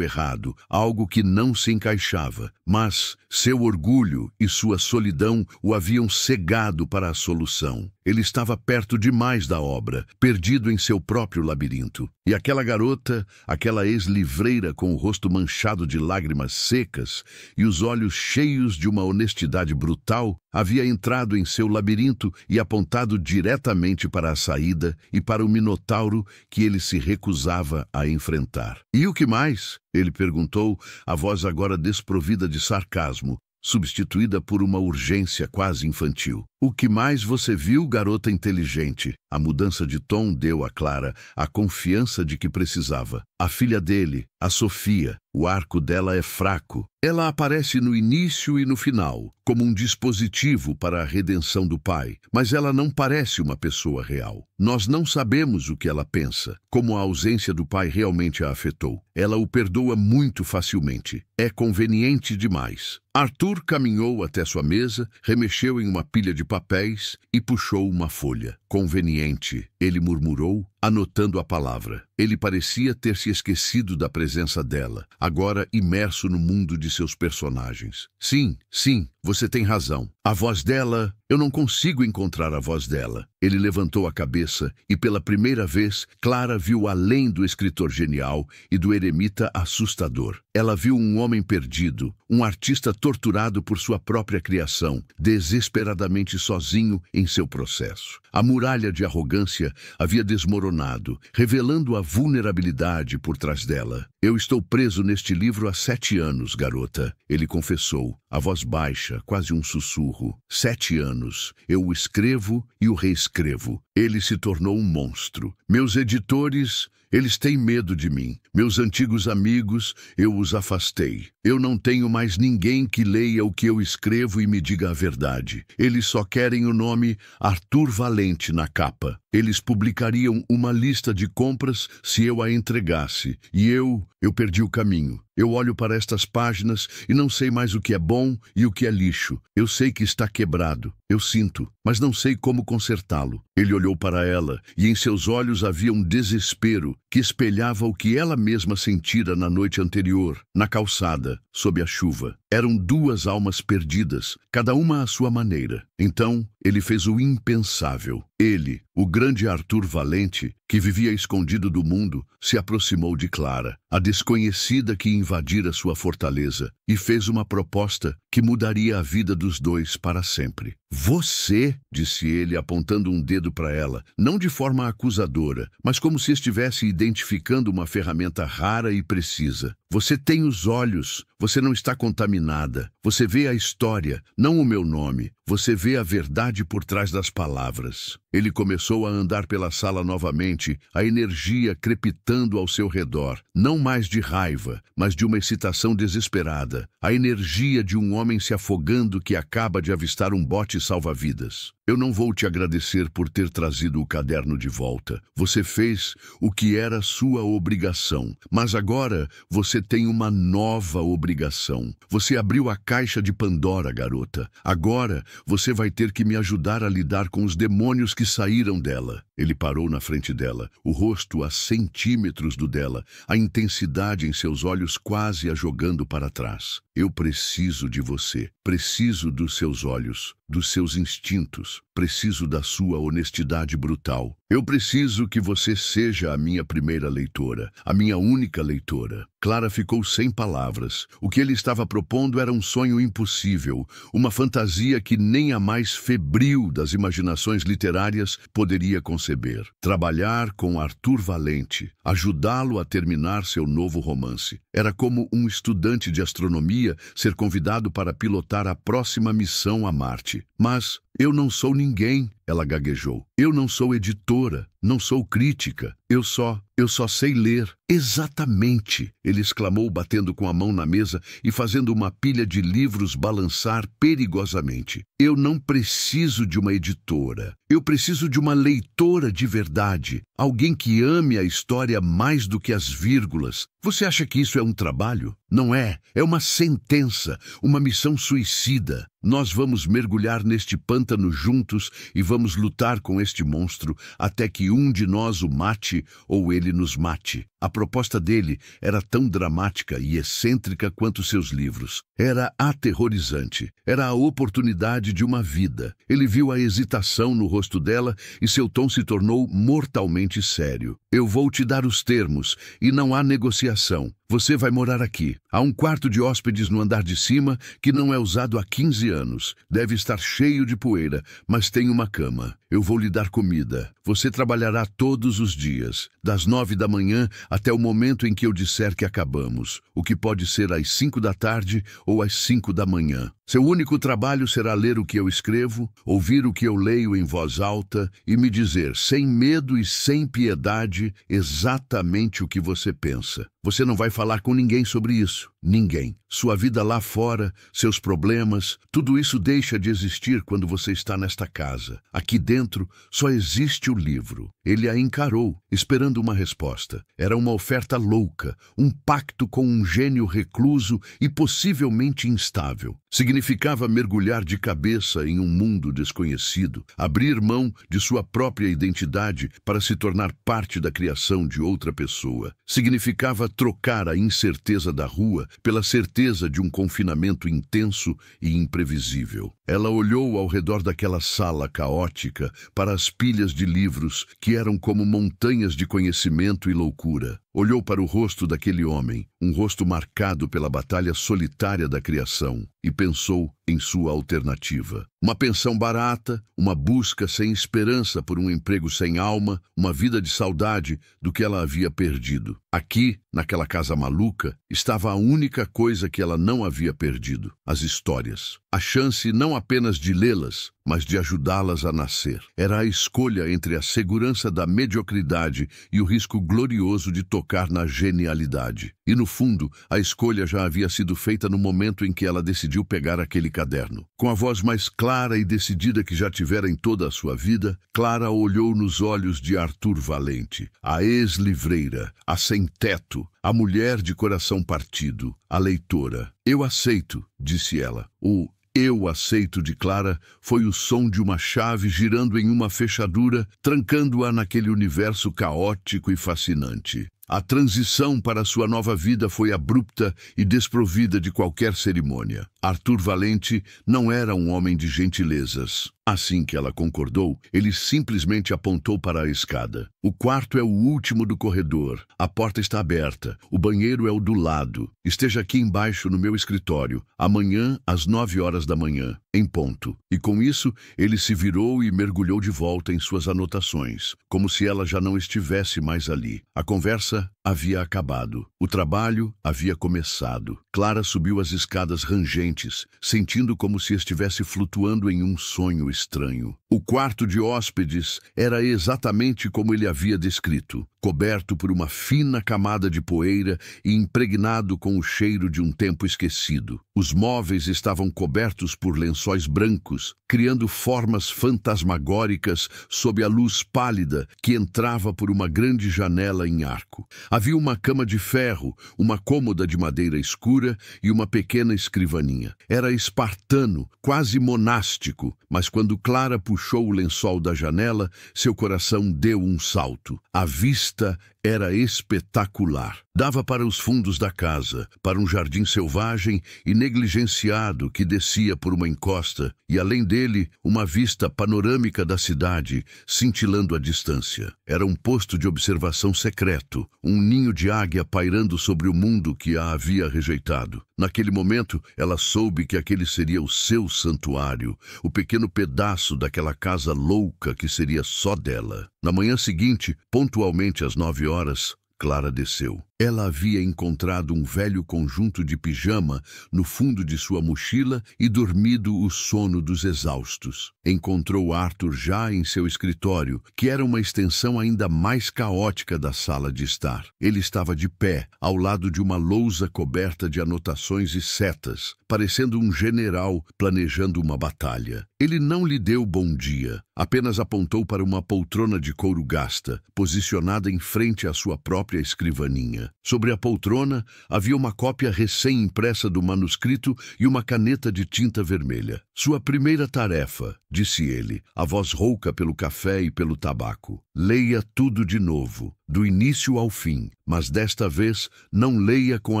errado, algo que não se encaixava, mas seu orgulho e sua solidão o haviam cegado para a solução. Ele estava perto demais da obra, perdido em seu próprio labirinto. E aquela garota, aquela ex-livreira com o rosto manchado de lágrimas secas e os olhos cheios de uma honestidade brutal, havia entrado em seu labirinto e apontado diretamente para a saída e para o minotauro que ele se recusava a enfrentar. "E o que mais?" ele perguntou, a voz agora desprovida de sarcasmo, substituída por uma urgência quase infantil. "O que mais você viu, garota inteligente?" A mudança de tom deu a Clara a confiança de que precisava. "A filha dele, a Sofia. O arco dela é fraco. Ela aparece no início e no final, como um dispositivo para a redenção do pai, mas ela não parece uma pessoa real. Nós não sabemos o que ela pensa, como a ausência do pai realmente a afetou. Ela o perdoa muito facilmente. É conveniente demais." Arthur caminhou até sua mesa, remexeu em uma pilha de papéis e puxou uma folha. "Conveniente", ele murmurou, anotando a palavra. Ele parecia ter se esquecido da presença dela, agora imerso no mundo de seus personagens. "Sim, sim, você tem razão. A voz dela... Eu não consigo encontrar a voz dela." Ele levantou a cabeça e, pela primeira vez, Clara viu além do escritor genial e do eremita assustador. Ela viu um homem perdido, um artista torturado por sua própria criação, desesperadamente sozinho em seu processo. A muralha de arrogância havia desmoronado, revelando a vulnerabilidade por trás dela. "Eu estou preso neste livro há 7 anos, garota", ele confessou, a voz baixa, quase um sussurro. 7 anos. Eu o escrevo e o reescrevo. Ele se tornou um monstro. Meus editores... Eles têm medo de mim. Meus antigos amigos, eu os afastei. Eu não tenho mais ninguém que leia o que eu escrevo e me diga a verdade. Eles só querem o nome Arthur Valente na capa. Eles publicariam uma lista de compras se eu a entregasse. E eu perdi o caminho. Eu olho para estas páginas e não sei mais o que é bom e o que é lixo. Eu sei que está quebrado. Eu sinto, mas não sei como consertá-lo." Ele olhou para ela e em seus olhos havia um desespero que espelhava o que ela mesma sentira na noite anterior, na calçada, sob a chuva. Eram 2 almas perdidas, cada uma à sua maneira. Então, ele fez o impensável. Ele, o grande Arthur Valente, que vivia escondido do mundo, se aproximou de Clara, a desconhecida que invadira sua fortaleza, e fez uma proposta que mudaria a vida dos dois para sempre. "Você", disse ele, apontando um dedo para ela, não de forma acusadora, mas como se estivesse identificando uma ferramenta rara e precisa. "Você tem os olhos, você não está contaminada. Você vê a história, não o meu nome. Você vê a verdade por trás das palavras." Ele começou a andar pela sala novamente, a energia crepitando ao seu redor, não mais de raiva, mas de uma excitação desesperada, a energia de um homem se afogando que acaba de avistar um bote salva-vidas. "Eu não vou te agradecer por ter trazido o caderno de volta. Você fez o que era sua obrigação, mas agora você tem uma nova obrigação. Você abriu a caixa de Pandora, garota. Agora você vai ter que me ajudar a lidar com os demônios que saíram dela." Ele parou na frente dela, o rosto a centímetros do dela, a intensidade em seus olhos quase a jogando para trás. "Eu preciso de você. Preciso dos seus olhos, dos seus instintos. Preciso da sua honestidade brutal. Eu preciso que você seja a minha primeira leitora, a minha única leitora." Clara ficou sem palavras. O que ele estava propondo era um sonho impossível, uma fantasia que nem a mais febril das imaginações literárias poderia conceber. Trabalhar com Arthur Valente, ajudá-lo a terminar seu novo romance. Era como um estudante de astronomia ser convidado para pilotar a próxima missão a Marte. "Mas eu não sou ninguém", ela gaguejou. "Eu não sou editora, não sou crítica. Eu só sei ler." "Exatamente", ele exclamou, batendo com a mão na mesa e fazendo uma pilha de livros balançar perigosamente. "Eu não preciso de uma editora. Eu preciso de uma leitora de verdade. Alguém que ame a história mais do que as vírgulas, Você acha que isso é um trabalho? Não é. É uma sentença, uma missão suicida. Nós vamos mergulhar neste pântano juntos e vamos lutar com este monstro até que um de nós o mate ou ele nos mate. A proposta dele era tão dramática e excêntrica quanto seus livros. Era aterrorizante. Era a oportunidade de uma vida. Ele viu a hesitação no rosto dela e seu tom se tornou mortalmente sério. Eu vou te dar os termos e não há negociação. Você vai morar aqui. Há um quarto de hóspedes no andar de cima que não é usado há 15 anos. Deve estar cheio de poeira, mas tem uma cama. Eu vou lhe dar comida. Você trabalhará todos os dias, das 9 da manhã até o momento em que eu disser que acabamos, o que pode ser às 5 da tarde ou às 5 da manhã. Seu único trabalho será ler o que eu escrevo, ouvir o que eu leio em voz alta e me dizer, sem medo e sem piedade, exatamente o que você pensa. Você não vai falar com ninguém sobre isso. Ninguém. Sua vida lá fora, seus problemas, tudo isso deixa de existir quando você está nesta casa. Aqui dentro só existe o livro. Ele a encarou, esperando uma resposta. Era uma oferta louca, um pacto com um gênio recluso e possivelmente instável. Significava mergulhar de cabeça em um mundo desconhecido, abrir mão de sua própria identidade para se tornar parte da criação de outra pessoa. Significava trocar a incerteza da rua pela certeza de um confinamento intenso e imprevisível. Ela olhou ao redor daquela sala caótica para as pilhas de livros que eram como montanhas de conhecimento e loucura. Olhou para o rosto daquele homem, um rosto marcado pela batalha solitária da criação, e pensou em sua alternativa. Uma pensão barata, uma busca sem esperança por um emprego sem alma, uma vida de saudade do que ela havia perdido. Aqui, naquela casa maluca, estava a única coisa que ela não havia perdido: as histórias. A chance não apenas de lê-las, mas de ajudá-las a nascer. Era a escolha entre a segurança da mediocridade e o risco glorioso de tocar na genialidade. E, no fundo, a escolha já havia sido feita no momento em que ela decidiu pegar aquele caderno. Com a voz mais clara e decidida que já tivera em toda a sua vida, Clara olhou nos olhos de Arthur Valente, a ex-livreira, a sem-teto, a mulher de coração partido, a leitora. "Eu aceito", disse ela. O "eu aceito" de Clara foi o som de uma chave girando em uma fechadura, trancando-a naquele universo caótico e fascinante. A transição para sua nova vida foi abrupta e desprovida de qualquer cerimônia. Arthur Valente não era um homem de gentilezas. Assim que ela concordou, ele simplesmente apontou para a escada. "O quarto é o último do corredor. A porta está aberta. O banheiro é o do lado. Esteja aqui embaixo no meu escritório. Amanhã, às 9 horas da manhã, em ponto." E com isso, ele se virou e mergulhou de volta em suas anotações, como se ela já não estivesse mais ali. A conversa havia acabado. O trabalho havia começado. Clara subiu as escadas rangentes, sentindo como se estivesse flutuando em um sonho estranho. O quarto de hóspedes era exatamente como ele havia descrito, coberto por uma fina camada de poeira e impregnado com o cheiro de um tempo esquecido. Os móveis estavam cobertos por lençóis brancos, criando formas fantasmagóricas sob a luz pálida que entrava por uma grande janela em arco. Havia uma cama de ferro, uma cômoda de madeira escura e uma pequena escrivaninha. Era espartano, quase monástico, mas quando Clara puxou o lençol da janela, seu coração deu um salto. A vista era espetacular. Dava para os fundos da casa, para um jardim selvagem e negligenciado que descia por uma encosta, e além dele, uma vista panorâmica da cidade, cintilando à distância. Era um posto de observação secreto, um ninho de águia pairando sobre o mundo que a havia rejeitado. Naquele momento, ela soube que aquele seria o seu santuário, o pequeno pedaço daquela casa louca que seria só dela. Na manhã seguinte, pontualmente às 9 horas, Clara desceu. Ela havia encontrado um velho conjunto de pijama no fundo de sua mochila e dormido o sono dos exaustos. Encontrou Arthur já em seu escritório, que era uma extensão ainda mais caótica da sala de estar. Ele estava de pé, ao lado de uma lousa coberta de anotações e setas, parecendo um general planejando uma batalha. Ele não lhe deu bom dia, apenas apontou para uma poltrona de couro gasta, posicionada em frente à sua própria escrivaninha. Sobre a poltrona havia uma cópia recém-impressa do manuscrito e uma caneta de tinta vermelha. Sua primeira tarefa, disse ele, a voz rouca pelo café e pelo tabaco. Leia tudo de novo, do início ao fim, mas desta vez não leia com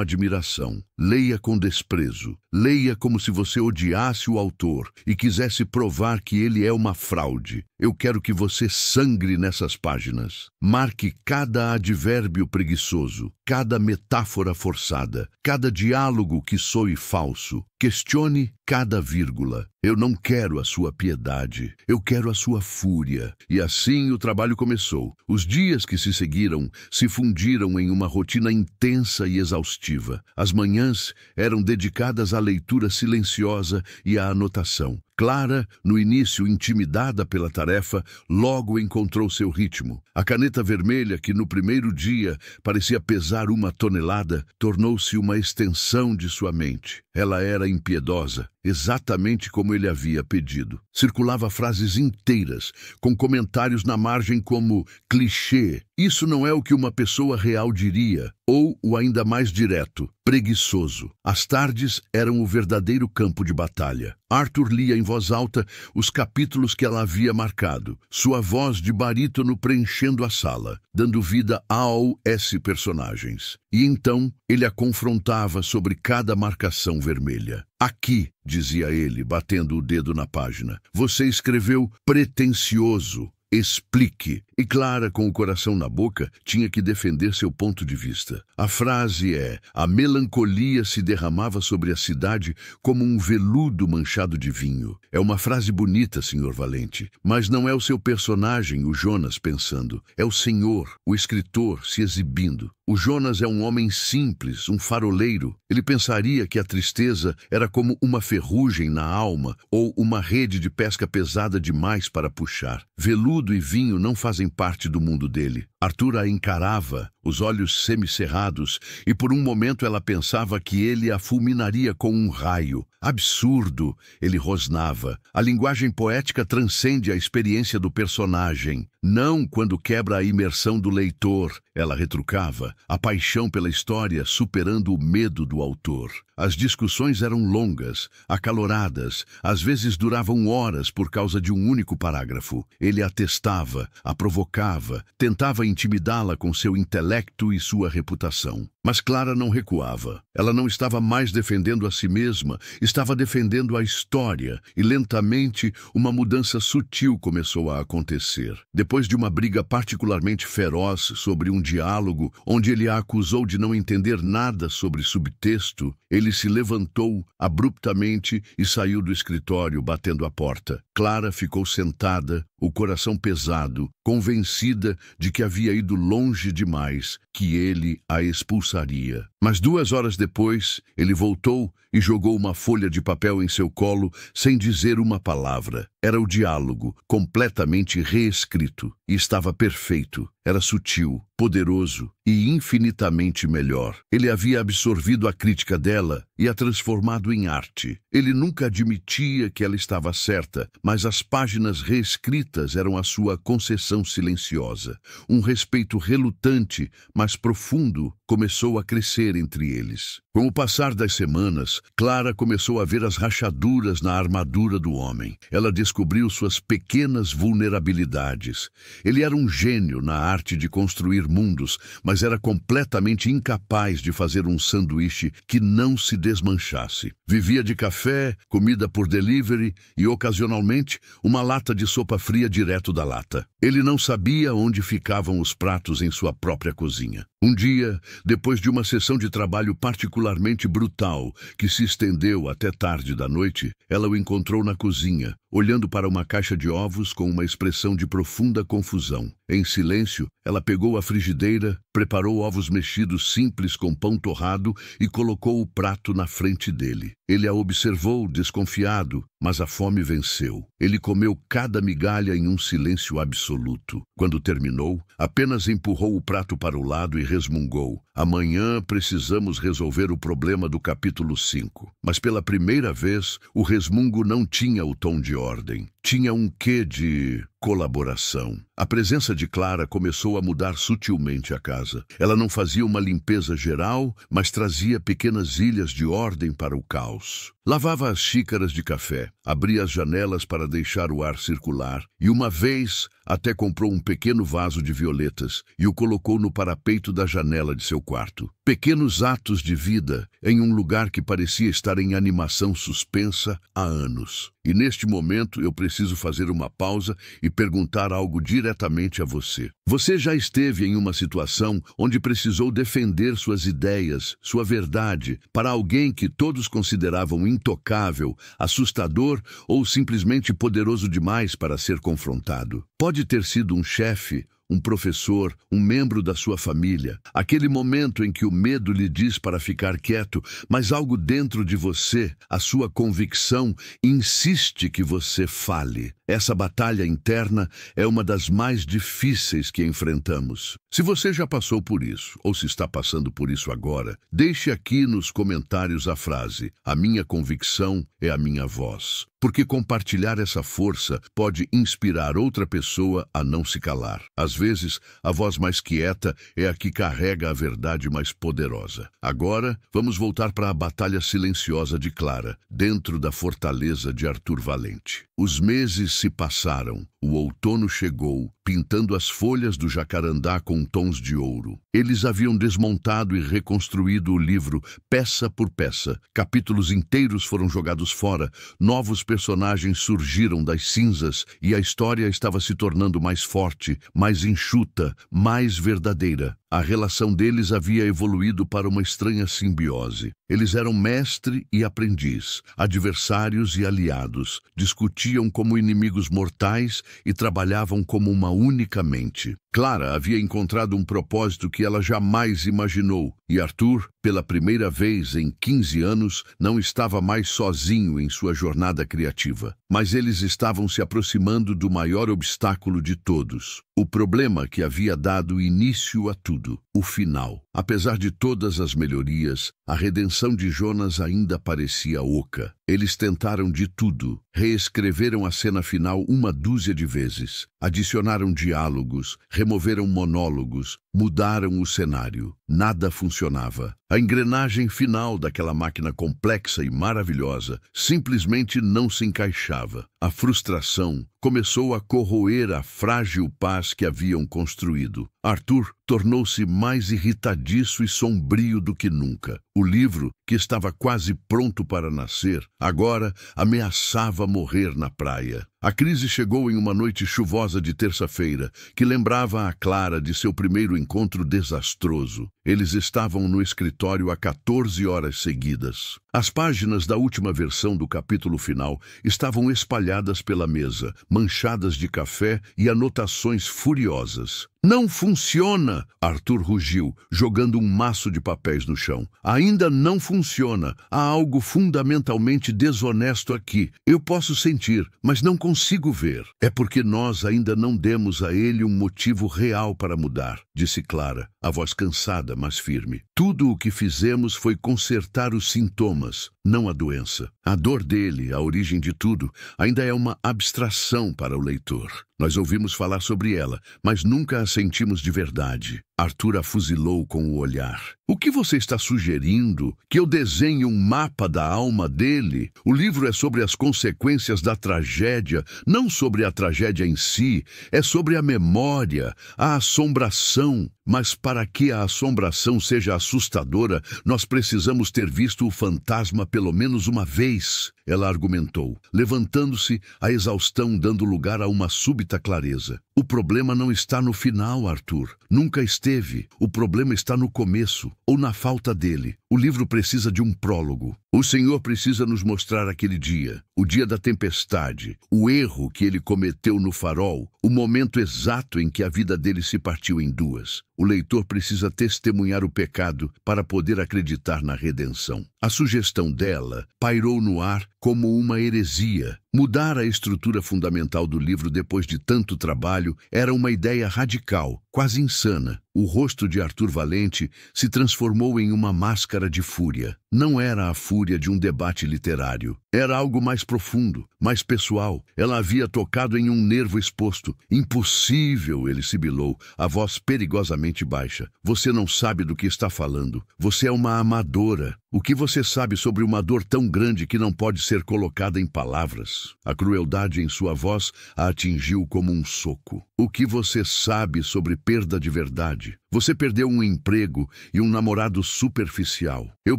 admiração. Leia com desprezo. Leia como se você odiasse o autor e quisesse provar que ele é uma fraude. Eu quero que você sangre nessas páginas. Marque cada advérbio preguiçoso, cada metáfora forçada, cada diálogo que soe falso. Questione cada vírgula. Eu não quero a sua piedade, eu quero a sua fúria. E assim o trabalho começou. Os dias que se seguiram se fundiram em uma rotina intensa e exaustiva. As manhãs eram dedicadas à leitura silenciosa e à anotação. Clara, no início intimidada pela tarefa, logo encontrou seu ritmo. A caneta vermelha, que no primeiro dia parecia pesar 1 tonelada, tornou-se uma extensão de sua mente. Ela era impiedosa, exatamente como ele havia pedido. Circulava frases inteiras, com comentários na margem como clichê. Isso não é o que uma pessoa real diria. Ou o ainda mais direto, preguiçoso. As tardes eram o verdadeiro campo de batalha. Arthur lia em voz alta os capítulos que ela havia marcado, sua voz de barítono preenchendo a sala, dando vida ao personagens. E então ele a confrontava sobre cada marcação vermelha. Aqui, dizia ele, batendo o dedo na página, você escreveu pretensioso. Explique. E Clara, com o coração na boca, tinha que defender seu ponto de vista. A frase é: a melancolia se derramava sobre a cidade como um veludo manchado de vinho. É uma frase bonita, Sr. Valente, mas não é o seu personagem, o Jonas, pensando. É o senhor, o escritor, se exibindo. O Jonas é um homem simples, um faroleiro. Ele pensaria que a tristeza era como uma ferrugem na alma ou uma rede de pesca pesada demais para puxar. Veludo e vinho não fazem parte do mundo dele. Arthur a encarava, os olhos semicerrados, e por um momento ela pensava que ele a fulminaria com um raio. Absurdo, ele rosnava. A linguagem poética transcende a experiência do personagem. Não quando quebra a imersão do leitor, ela retrucava, a paixão pela história superando o medo do autor. As discussões eram longas, acaloradas, às vezes duravam horas por causa de um único parágrafo. Ele a testava, a provocava, tentava intimidá-la com seu intelecto e sua reputação. Mas Clara não recuava. Ela não estava mais defendendo a si mesma, estava defendendo a história, e lentamente uma mudança sutil começou a acontecer. Depois de uma briga particularmente feroz sobre um diálogo, onde ele a acusou de não entender nada sobre subtexto, ele se levantou abruptamente e saiu do escritório, batendo a porta. Clara ficou sentada, o coração pesado, convencida de que havia ido longe demais, que ele a expulsaria. Mas 2 horas depois, ele voltou e jogou uma folha de papel em seu colo sem dizer uma palavra. Era o diálogo, completamente reescrito, e estava perfeito. Era sutil, poderoso e infinitamente melhor. Ele havia absorvido a crítica dela e a transformado em arte. Ele nunca admitia que ela estava certa, mas as páginas reescritas eram a sua concessão silenciosa. Um respeito relutante, mas profundo, começou a crescer entre eles. Com o passar das semanas, Clara começou a ver as rachaduras na armadura do homem. Ela descobriu suas pequenas vulnerabilidades. Ele era um gênio na arte de construir mundos, mas era completamente incapaz de fazer um sanduíche que não se desmanchasse. Vivia de café, comida por delivery e, ocasionalmente, uma lata de sopa fria direto da lata. Ele não sabia onde ficavam os pratos em sua própria cozinha. Um dia, depois de uma sessão de trabalho particularmente brutal, que se estendeu até tarde da noite, ela o encontrou na cozinha, olhando para uma caixa de ovos com uma expressão de profunda confusão. Em silêncio, ela pegou a frigideira, preparou ovos mexidos simples com pão torrado e colocou o prato na frente dele. Ele a observou, desconfiado, mas a fome venceu. Ele comeu cada migalha em um silêncio absoluto. Quando terminou, apenas empurrou o prato para o lado e resmungou: amanhã precisamos resolver o problema do capítulo 5. Mas pela primeira vez, o resmungo não tinha o tom de ordem. tinha um quê de colaboração. A presença de Clara começou a mudar sutilmente a casa. Ela não fazia uma limpeza geral, mas trazia pequenas ilhas de ordem para o caos. Lavava as xícaras de café, abria as janelas para deixar o ar circular e uma vez até comprou um pequeno vaso de violetas e o colocou no parapeito da janela de seu quarto. Pequenos atos de vida em um lugar que parecia estar em animação suspensa há anos. E neste momento eu preciso fazer uma pausa e perguntar algo diretamente a você. Você já esteve em uma situação onde precisou defender suas ideias, sua verdade, para alguém que todos consideravam intocável, assustador ou simplesmente poderoso demais para ser confrontado? Pode ter sido um chefe, um professor, um membro da sua família. Aquele momento em que o medo lhe diz para ficar quieto, mas algo dentro de você, a sua convicção, insiste que você fale. Essa batalha interna é uma das mais difíceis que enfrentamos. Se você já passou por isso, ou se está passando por isso agora, deixe aqui nos comentários a frase: "A minha convicção é a minha voz." Porque compartilhar essa força pode inspirar outra pessoa a não se calar. Às vezes, a voz mais quieta é a que carrega a verdade mais poderosa. Agora, vamos voltar para a batalha silenciosa de Clara, dentro da fortaleza de Arthur Valente. Os meses se passaram. O outono chegou, pintando as folhas do jacarandá com tons de ouro. Eles haviam desmontado e reconstruído o livro peça por peça. Capítulos inteiros foram jogados fora, novos personagens surgiram das cinzas e a história estava se tornando mais forte, mais enxuta, mais verdadeira. A relação deles havia evoluído para uma estranha simbiose. Eles eram mestre e aprendiz, adversários e aliados, discutiam como inimigos mortais e trabalhavam como uma única mente. Clara havia encontrado um propósito que ela jamais imaginou, e Arthur, pela primeira vez em 15 anos, não estava mais sozinho em sua jornada criativa. Mas eles estavam se aproximando do maior obstáculo de todos. O problema que havia dado início a tudo, o final. Apesar de todas as melhorias, a redenção de Jonas ainda parecia oca. Eles tentaram de tudo, reescreveram a cena final uma dúzia de vezes, adicionaram diálogos, removeram monólogos, mudaram o cenário. Nada funcionava. A engrenagem final daquela máquina complexa e maravilhosa simplesmente não se encaixava. A frustração começou a corroer a frágil paz que haviam construído. Arthur tornou-se mais irritadiço e sombrio do que nunca. O livro, que estava quase pronto para nascer, agora ameaçava morrer na praia. A crise chegou em uma noite chuvosa de terça-feira, que lembrava a Clara de seu primeiro encontro desastroso. Eles estavam no escritório há 14 horas seguidas. As páginas da última versão do capítulo final estavam espalhadas pela mesa, manchadas de café e anotações furiosas. "Não funciona!" Arthur rugiu, jogando um maço de papéis no chão. "Ainda não funciona. Há algo fundamentalmente desonesto aqui. Eu posso sentir, mas não consigo ver." "É porque nós ainda não demos a ele um motivo real para mudar", disse Clara, a voz cansada, mas firme. "Tudo o que fizemos foi consertar os sintomas, não a doença. A dor dele, a origem de tudo, ainda é uma abstração para o leitor. Nós ouvimos falar sobre ela, mas nunca a sentimos de verdade." Arthur a fuzilou com o olhar. "O que você está sugerindo? Que eu desenhe um mapa da alma dele? O livro é sobre as consequências da tragédia, não sobre a tragédia em si. É sobre a memória, a assombração. Mas para que a assombração seja assustadora, nós precisamos ter visto o fantasma pelo menos uma vez." Ela argumentou, levantando-se, a exaustão dando lugar a uma súbita clareza. "O problema não está no final, Arthur. Nunca esteve. O problema está no começo, ou na falta dele. O livro precisa de um prólogo. O Senhor precisa nos mostrar aquele dia, o dia da tempestade, o erro que ele cometeu no farol, o momento exato em que a vida dele se partiu em duas. O leitor precisa testemunhar o pecado para poder acreditar na redenção." A sugestão dela pairou no ar como uma heresia. Mudar a estrutura fundamental do livro depois de tanto trabalho era uma ideia radical, quase insana. O rosto de Arthur Valente se transformou em uma máscara de fúria. não era a fúria de um debate literário. Era algo mais profundo, mais pessoal. Ela havia tocado em um nervo exposto. Impossível, ele sibilou, a voz perigosamente baixa. Você não sabe do que está falando. Você é uma amadora. O que você sabe sobre uma dor tão grande que não pode ser colocada em palavras? A crueldade em sua voz a atingiu como um soco. O que você sabe sobre perda de verdade? Você perdeu um emprego e um namorado superficial. Eu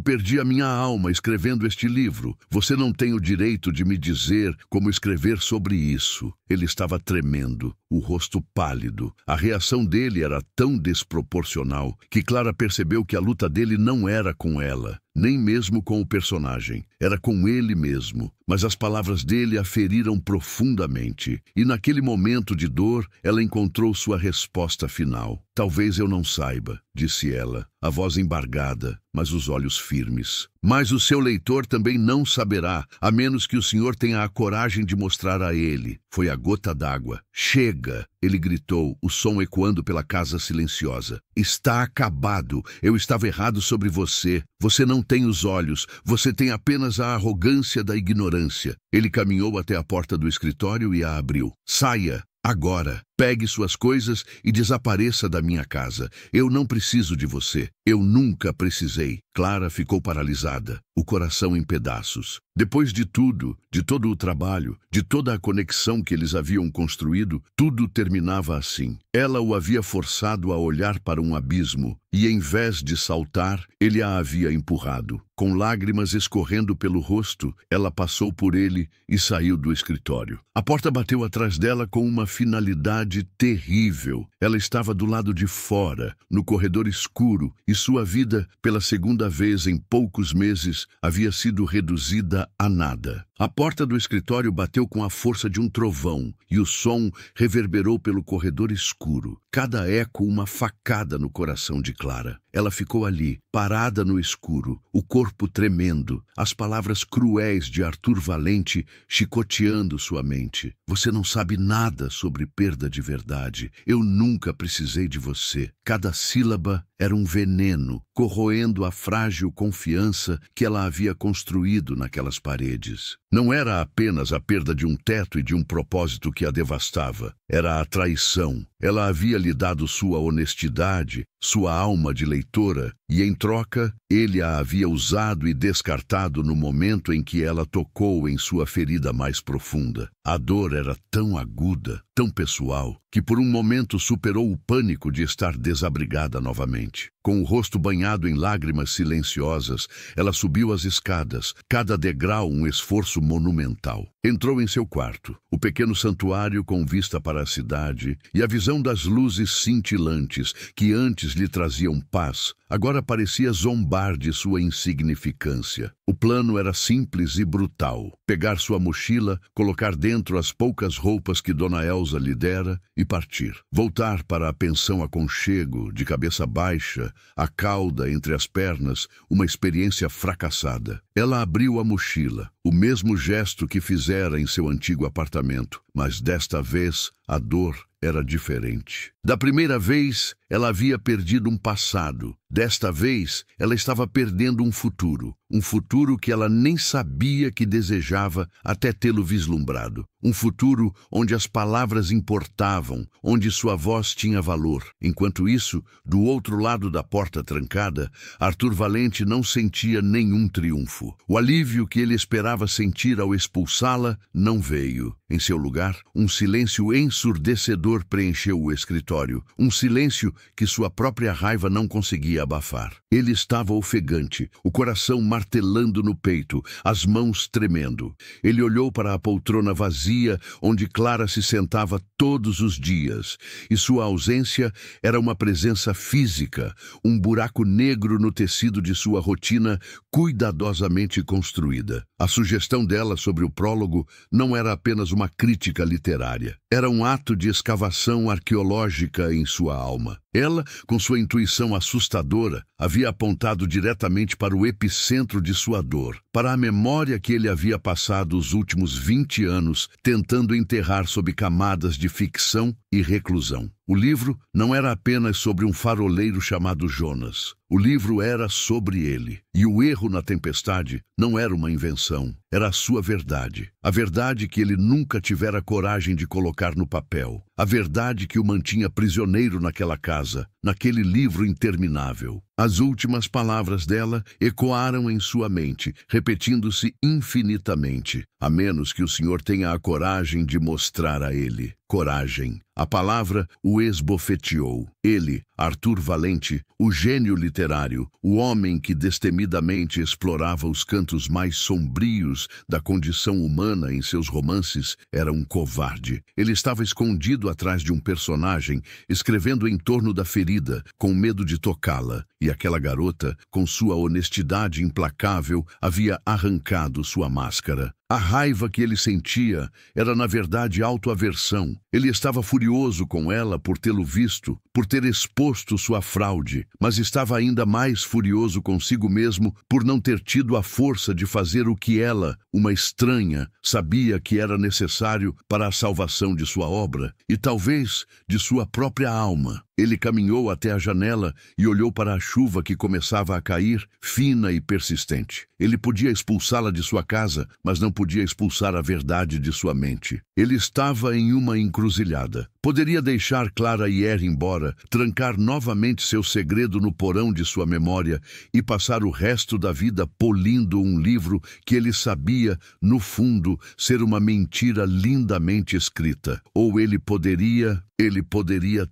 perdi a minha alma escrevendo este livro. Você não tem o direito de me dizer como escrever sobre isso. Ele estava tremendo, o rosto pálido. A reação dele era tão desproporcional que Clara percebeu que a luta dele não era com ela, nem mesmo com o personagem. Era com ele mesmo. Mas as palavras dele a feriram profundamente. E naquele momento de dor, ela encontrou sua resposta final. Talvez eu não saiba, disse ela, a voz embargada, mas os olhos firmes. Mas o seu leitor também não saberá, a menos que o senhor tenha a coragem de mostrar a ele. Foi a gota d'água. Chega! Ele gritou, o som ecoando pela casa silenciosa. Está acabado. Eu estava errado sobre você. Você não tem os olhos. Você tem apenas a arrogância da ignorância. Ele caminhou até a porta do escritório e a abriu. Saia! Agora, pegue suas coisas e desapareça da minha casa. Eu não preciso de você. Eu nunca precisei. Clara ficou paralisada, o coração em pedaços. Depois de tudo, de todo o trabalho, de toda a conexão que eles haviam construído, tudo terminava assim. Ela o havia forçado a olhar para um abismo e, em vez de saltar, ele a havia empurrado. Com lágrimas escorrendo pelo rosto, ela passou por ele e saiu do escritório. A porta bateu atrás dela com uma finalidade terrível. Ela estava do lado de fora, no corredor escuro, e sua vida, pela segunda vez em poucos meses, havia sido reduzida a nada. A porta do escritório bateu com a força de um trovão, e o som reverberou pelo corredor escuro. Cada eco uma facada no coração de Clara. Ela ficou ali, parada no escuro, o corpo tremendo, as palavras cruéis de Arthur Valente chicoteando sua mente. Você não sabe nada sobre perda de verdade. Eu nunca precisei de você. Cada sílaba era um veneno, corroendo a frágil confiança que ela havia construído naquelas paredes. Não era apenas a perda de um teto e de um propósito que a devastava. Era a traição. Ela havia lhe dado sua honestidade, sua alma de leitora, e em troca, ele a havia usado e descartado no momento em que ela tocou em sua ferida mais profunda. A dor era tão aguda, tão pessoal, que por um momento superou o pânico de estar desabrigada novamente. Com o rosto banhado em lágrimas silenciosas, ela subiu as escadas, cada degrau um esforço monumental. Entrou em seu quarto, o pequeno santuário com vista para a cidade, e a visão das luzes cintilantes que antes lhe traziam paz, agora parecia zombar de sua insignificância. O plano era simples e brutal. Pegar sua mochila, colocar dentro as poucas roupas que Dona Elsa lhe dera e partir. Voltar para a pensão aconchego, de cabeça baixa, a cauda entre as pernas, uma experiência fracassada. Ela abriu a mochila, o mesmo gesto que fizera em seu antigo apartamento, mas desta vez a dor era diferente. Da primeira vez, ela havia perdido um passado. Desta vez, ela estava perdendo um futuro que ela nem sabia que desejava até tê-lo vislumbrado. Um futuro onde as palavras importavam, onde sua voz tinha valor. Enquanto isso, do outro lado da porta trancada, Arthur Valente não sentia nenhum triunfo. O alívio que ele esperava sentir ao expulsá-la não veio. Em seu lugar, um silêncio ensurdecedor preencheu o escritório, um silêncio que sua própria raiva não conseguia abafar. Ele estava ofegante, o coração martelando no peito, as mãos tremendo. Ele olhou para a poltrona vazia onde Clara se sentava todos os dias, e sua ausência era uma presença física, um buraco negro no tecido de sua rotina cuidadosamente construída. A sugestão dela sobre o prólogo não era apenas uma crítica literária. Era um ato de escavação arqueológica em sua alma. Ela, com sua intuição assustadora, havia apontado diretamente para o epicentro de sua dor, para a memória que ele havia passado os últimos 20 anos tentando enterrar sob camadas de ficção e reclusão. O livro não era apenas sobre um faroleiro chamado Jonas. O livro era sobre ele. E o erro na tempestade não era uma invenção, era a sua verdade. A verdade que ele nunca tivera coragem de colocar no papel. A verdade que o mantinha prisioneiro naquela casa, naquele livro interminável. As últimas palavras dela ecoaram em sua mente, repetindo-se infinitamente, a menos que o Senhor tenha a coragem de mostrar a ele. Coragem. A palavra o esbofeteou. Ele, Arthur Valente, o gênio literário, o homem que destemidamente explorava os cantos mais sombrios da condição humana em seus romances, era um covarde. Ele estava escondido atrás de um personagem, escrevendo em torno da ferida, com medo de tocá-la, e aquela garota, com sua honestidade implacável, havia arrancado sua máscara. A raiva que ele sentia era, na verdade, autoaversão. Ele estava furioso com ela por tê-lo visto, por ter exposto sua fraude, mas estava ainda mais furioso consigo mesmo por não ter tido a força de fazer o que ela, uma estranha, sabia que era necessário para a salvação de sua obra e talvez de sua própria alma. Ele caminhou até a janela e olhou para a chuva que começava a cair, fina e persistente. Ele podia expulsá-la de sua casa, mas não podia expulsar a verdade de sua mente. Ele estava em uma encruzilhada. Poderia deixar Clara ir embora, trancar novamente seu segredo no porão de sua memória e passar o resto da vida polindo um livro que ele sabia, no fundo, ser uma mentira lindamente escrita. Ou ele poderia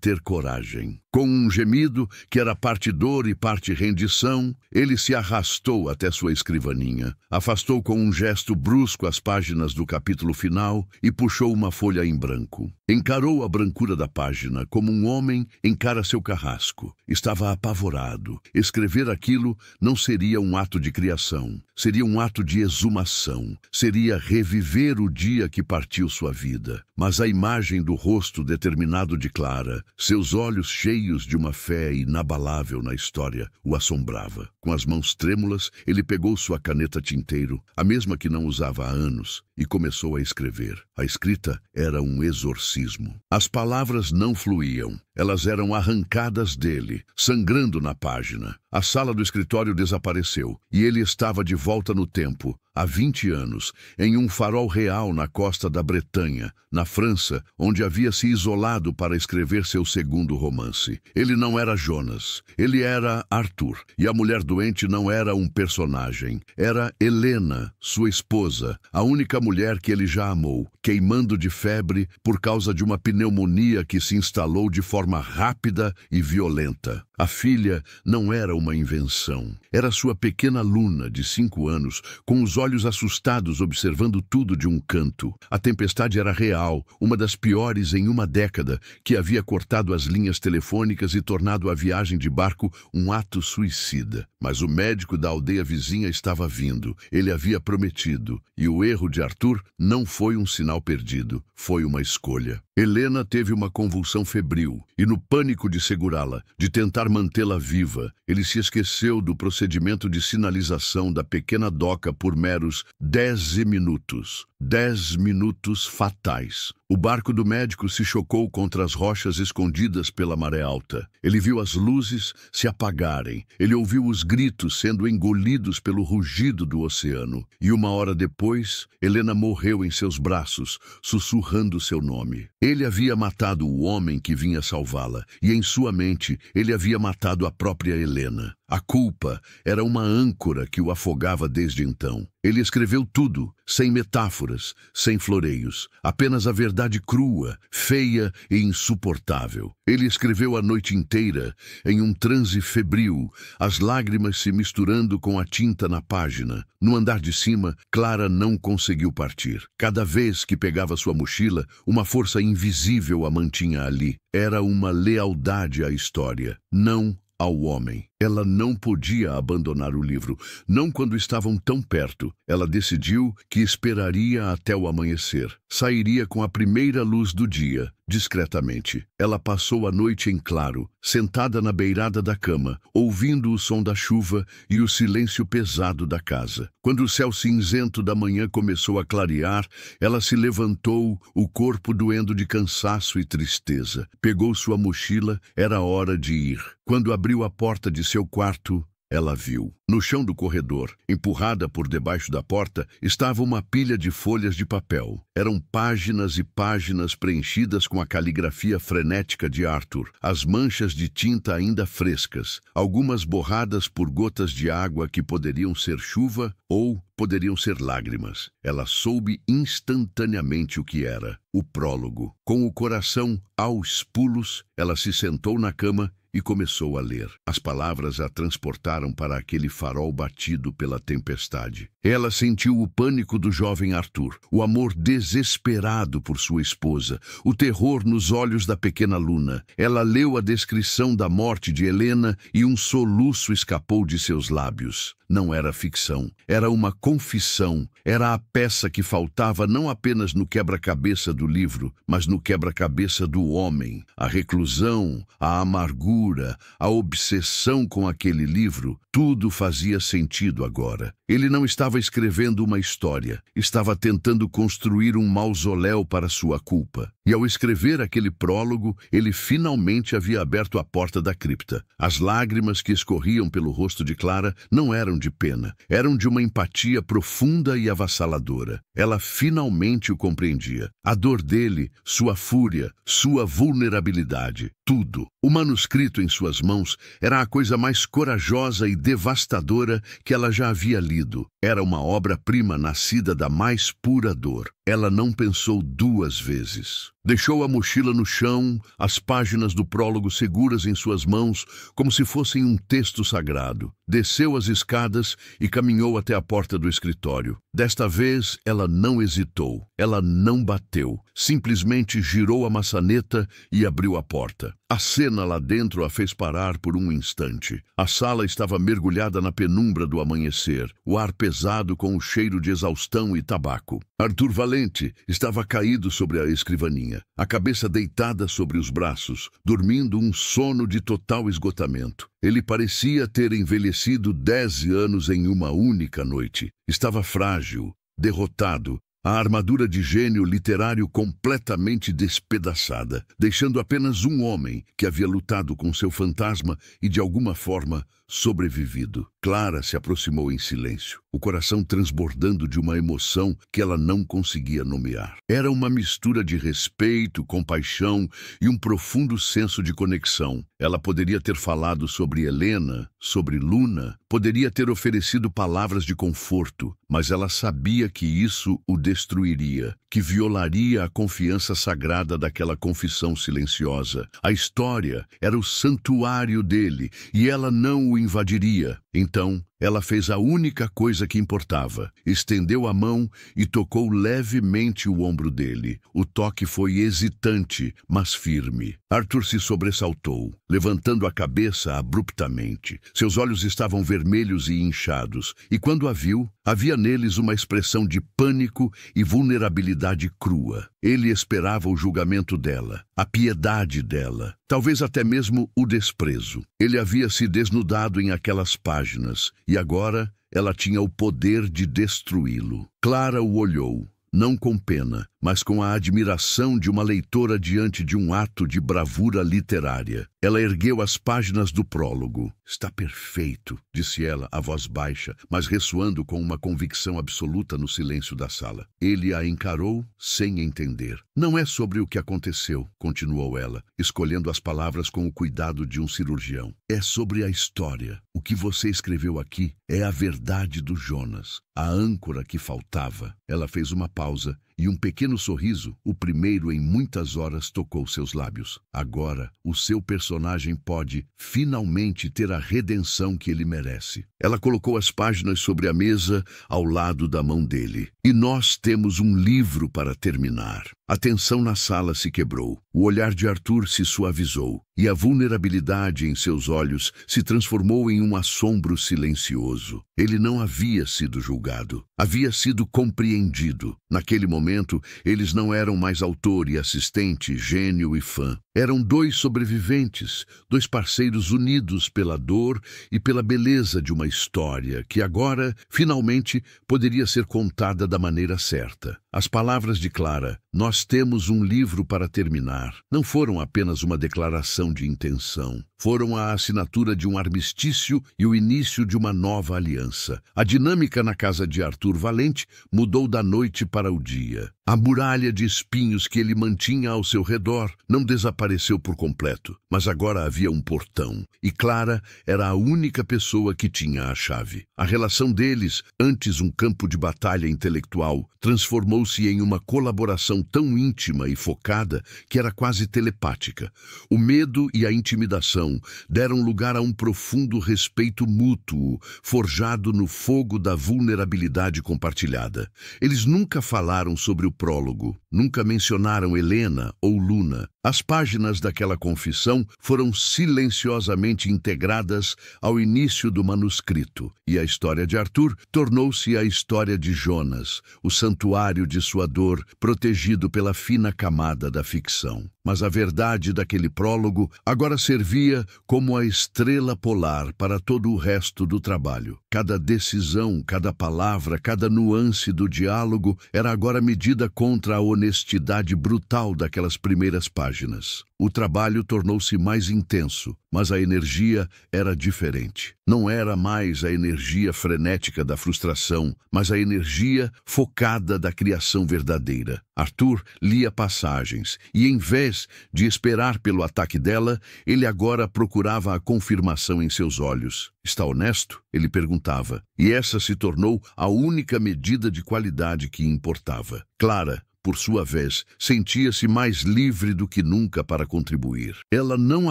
ter coragem. Com um gemido, que era parte dor e parte rendição, ele se arrastou até sua escrivaninha, afastou com um gesto brusco as páginas do capítulo final e puxou uma folha em branco. Encarou a brancura da página como um homem encara seu carrasco. Estava apavorado. Escrever aquilo não seria um ato de criação, seria um ato de exumação, seria reviver o dia que partiu sua vida. Mas a imagem do rosto determinado de Clara, seus olhos cheios de uma fé inabalável na história, o assombrava. Com as mãos trêmulas, ele pegou sua caneta tinteiro, a mesma que não usava há anos, e começou a escrever. A escrita era um exorcismo. As palavras não fluíam. Elas eram arrancadas dele, sangrando na página. A sala do escritório desapareceu, e ele estava de volta no tempo, há 20 anos, em um farol real na costa da Bretanha, na França, onde havia se isolado para escrever seu segundo romance. Ele não era Jonas, ele era Arthur, e a mulher doente não era um personagem. Era Helena, sua esposa, a única mulher que ele já amou, queimando de febre por causa de uma pneumonia que se instalou de forma rápida e violenta. A filha não era uma invenção. Era sua pequena Luna, de 5 anos, com os olhos assustados observando tudo de um canto. A tempestade era real, uma das piores em uma década, que havia cortado as linhas telefônicas e tornado a viagem de barco um ato suicida. Mas o médico da aldeia vizinha estava vindo. Ele havia prometido. E o erro de Arthur não foi um sinal perdido, foi uma escolha. Helena teve uma convulsão febril, e no pânico de segurá-la, de tentar mantê-la viva, ele se esqueceu do procedimento de sinalização da pequena doca por meros 10 minutos. 10 minutos fatais. O barco do médico se chocou contra as rochas escondidas pela maré alta. Ele viu as luzes se apagarem. Ele ouviu os gritos sendo engolidos pelo rugido do oceano. E 1 hora depois, Helena morreu em seus braços, sussurrando seu nome. Ele havia matado o homem que vinha salvá-la, e em sua mente ele havia matado a própria Helena. A culpa era uma âncora que o afogava desde então. Ele escreveu tudo, sem metáforas, sem floreios, apenas a verdade crua, feia e insuportável. Ele escreveu a noite inteira, em um transe febril, as lágrimas se misturando com a tinta na página. No andar de cima, Clara não conseguiu partir. Cada vez que pegava sua mochila, uma força invisível a mantinha ali. Era uma lealdade à história, não ao homem. Ela não podia abandonar o livro, não quando estavam tão perto. Ela decidiu que esperaria até o amanhecer. Sairia com a primeira luz do dia, discretamente. Ela passou a noite em claro, sentada na beirada da cama, ouvindo o som da chuva e o silêncio pesado da casa. Quando o céu cinzento da manhã começou a clarear, ela se levantou, o corpo doendo de cansaço e tristeza. Pegou sua mochila, era hora de ir. Quando abriu a porta de seu quarto, ela viu. No chão do corredor, empurrada por debaixo da porta, estava uma pilha de folhas de papel. Eram páginas e páginas preenchidas com a caligrafia frenética de Arthur, as manchas de tinta ainda frescas, algumas borradas por gotas de água que poderiam ser chuva ou poderiam ser lágrimas. Ela soube instantaneamente o que era: o prólogo. Com o coração aos pulos, ela se sentou na cama e começou a ler. As palavras a transportaram para aquele farol batido pela tempestade. Ela sentiu o pânico do jovem Arthur, o amor desesperado por sua esposa, o terror nos olhos da pequena Luna. Ela leu a descrição da morte de Helena e um soluço escapou de seus lábios. Não era ficção, era uma confissão. Era a peça que faltava não apenas no quebra-cabeça do livro, mas no quebra-cabeça do homem. A reclusão, a amargura, a obsessão com aquele livro, tudo fazia sentido agora. Ele não estava escrevendo uma história, estava tentando construir um mausoléu para sua culpa. E ao escrever aquele prólogo, ele finalmente havia aberto a porta da cripta. As lágrimas que escorriam pelo rosto de Clara não eram de pena, eram de uma empatia profunda e avassaladora. Ela finalmente o compreendia. A dor dele, sua fúria, sua vulnerabilidade, tudo. O manuscrito em suas mãos era a coisa mais corajosa e devastadora que ela já havia lido. Era uma obra-prima nascida da mais pura dor. Ela não pensou duas vezes. Deixou a mochila no chão, as páginas do prólogo seguras em suas mãos, como se fossem um texto sagrado. Desceu as escadas e caminhou até a porta do escritório. Desta vez, ela não hesitou. Ela não bateu. Simplesmente girou a maçaneta e abriu a porta. A cena lá dentro a fez parar por um instante. A sala estava mergulhada na penumbra do amanhecer, o ar pesado com o cheiro de exaustão e tabaco. Arthur Valente estava caído sobre a escrivaninha, a cabeça deitada sobre os braços, dormindo um sono de total esgotamento. Ele parecia ter envelhecido 10 anos em uma única noite. Estava frágil, derrotado, a armadura de gênio literário completamente despedaçada, deixando apenas um homem que havia lutado com seu fantasma e, de alguma forma, sobrevivido. Clara se aproximou em silêncio, o coração transbordando de uma emoção que ela não conseguia nomear. Era uma mistura de respeito, compaixão e um profundo senso de conexão. Ela poderia ter falado sobre Helena, sobre Luna, poderia ter oferecido palavras de conforto, mas ela sabia que isso o destruiria, que violaria a confiança sagrada daquela confissão silenciosa. A história era o santuário dele e ela não o invadiria. Então, ela fez a única coisa que importava. Estendeu a mão e tocou levemente o ombro dele. O toque foi hesitante, mas firme. Arthur se sobressaltou, levantando a cabeça abruptamente. Seus olhos estavam vermelhos e inchados, e quando a viu, havia neles uma expressão de pânico e vulnerabilidade crua. Ele esperava o julgamento dela, a piedade dela, talvez até mesmo o desprezo. Ele havia se desnudado em aquelas páginas, e agora ela tinha o poder de destruí-lo. Clara o olhou, não com pena, mas com a admiração de uma leitora diante de um ato de bravura literária. Ela ergueu as páginas do prólogo. "Está perfeito", disse ela, a voz baixa, mas ressoando com uma convicção absoluta no silêncio da sala. Ele a encarou sem entender. "Não é sobre o que aconteceu", continuou ela, escolhendo as palavras com o cuidado de um cirurgião. "É sobre a história. O que você escreveu aqui é a verdade do Jonas, a âncora que faltava." Ela fez uma pausa e um pequeno sorriso, o primeiro em muitas horas, tocou seus lábios. Agora, o seu personagem pode, finalmente, ter a redenção que ele merece. Ela colocou as páginas sobre a mesa, ao lado da mão dele. "E nós temos um livro para terminar." A tensão na sala se quebrou. O olhar de Arthur se suavizou, e a vulnerabilidade em seus olhos se transformou em um assombro silencioso. Ele não havia sido julgado, havia sido compreendido. Naquele momento, eles não eram mais autor e assistente, gênio e fã. Eram dois sobreviventes, dois parceiros unidos pela dor e pela beleza de uma história que agora, finalmente, poderia ser contada da maneira certa. As palavras de Clara, "Nós temos um livro para terminar", não foram apenas uma declaração de intenção. Foram a assinatura de um armistício e o início de uma nova aliança. A dinâmica na casa de Arthur Valente mudou da noite para o dia. A muralha de espinhos que ele mantinha ao seu redor não desapareceu por completo, mas agora havia um portão, e Clara era a única pessoa que tinha a chave. A relação deles, antes um campo de batalha intelectual, transformou-se em uma colaboração tão íntima e focada que era quase telepática. O medo e a intimidação deram lugar a um profundo respeito mútuo, forjado no fogo da vulnerabilidade compartilhada. Eles nunca falaram sobre o prólogo, nunca mencionaram Helena ou Luna. As páginas daquela confissão foram silenciosamente integradas ao início do manuscrito, e a história de Arthur tornou-se a história de Jonas, o santuário de sua dor, protegido pela fina camada da ficção. Mas a verdade daquele prólogo agora servia como a estrela polar para todo o resto do trabalho. Cada decisão, cada palavra, cada nuance do diálogo era agora medida contra a honestidade brutal daquelas primeiras páginas. O trabalho tornou-se mais intenso, mas a energia era diferente. Não era mais a energia frenética da frustração, mas a energia focada da criação verdadeira. Arthur lia passagens e, em vez de esperar pelo ataque dela, ele agora procurava a confirmação em seus olhos. "Está honesto?" ele perguntava, e essa se tornou a única medida de qualidade que importava. Clara, por sua vez, sentia-se mais livre do que nunca para contribuir. Ela não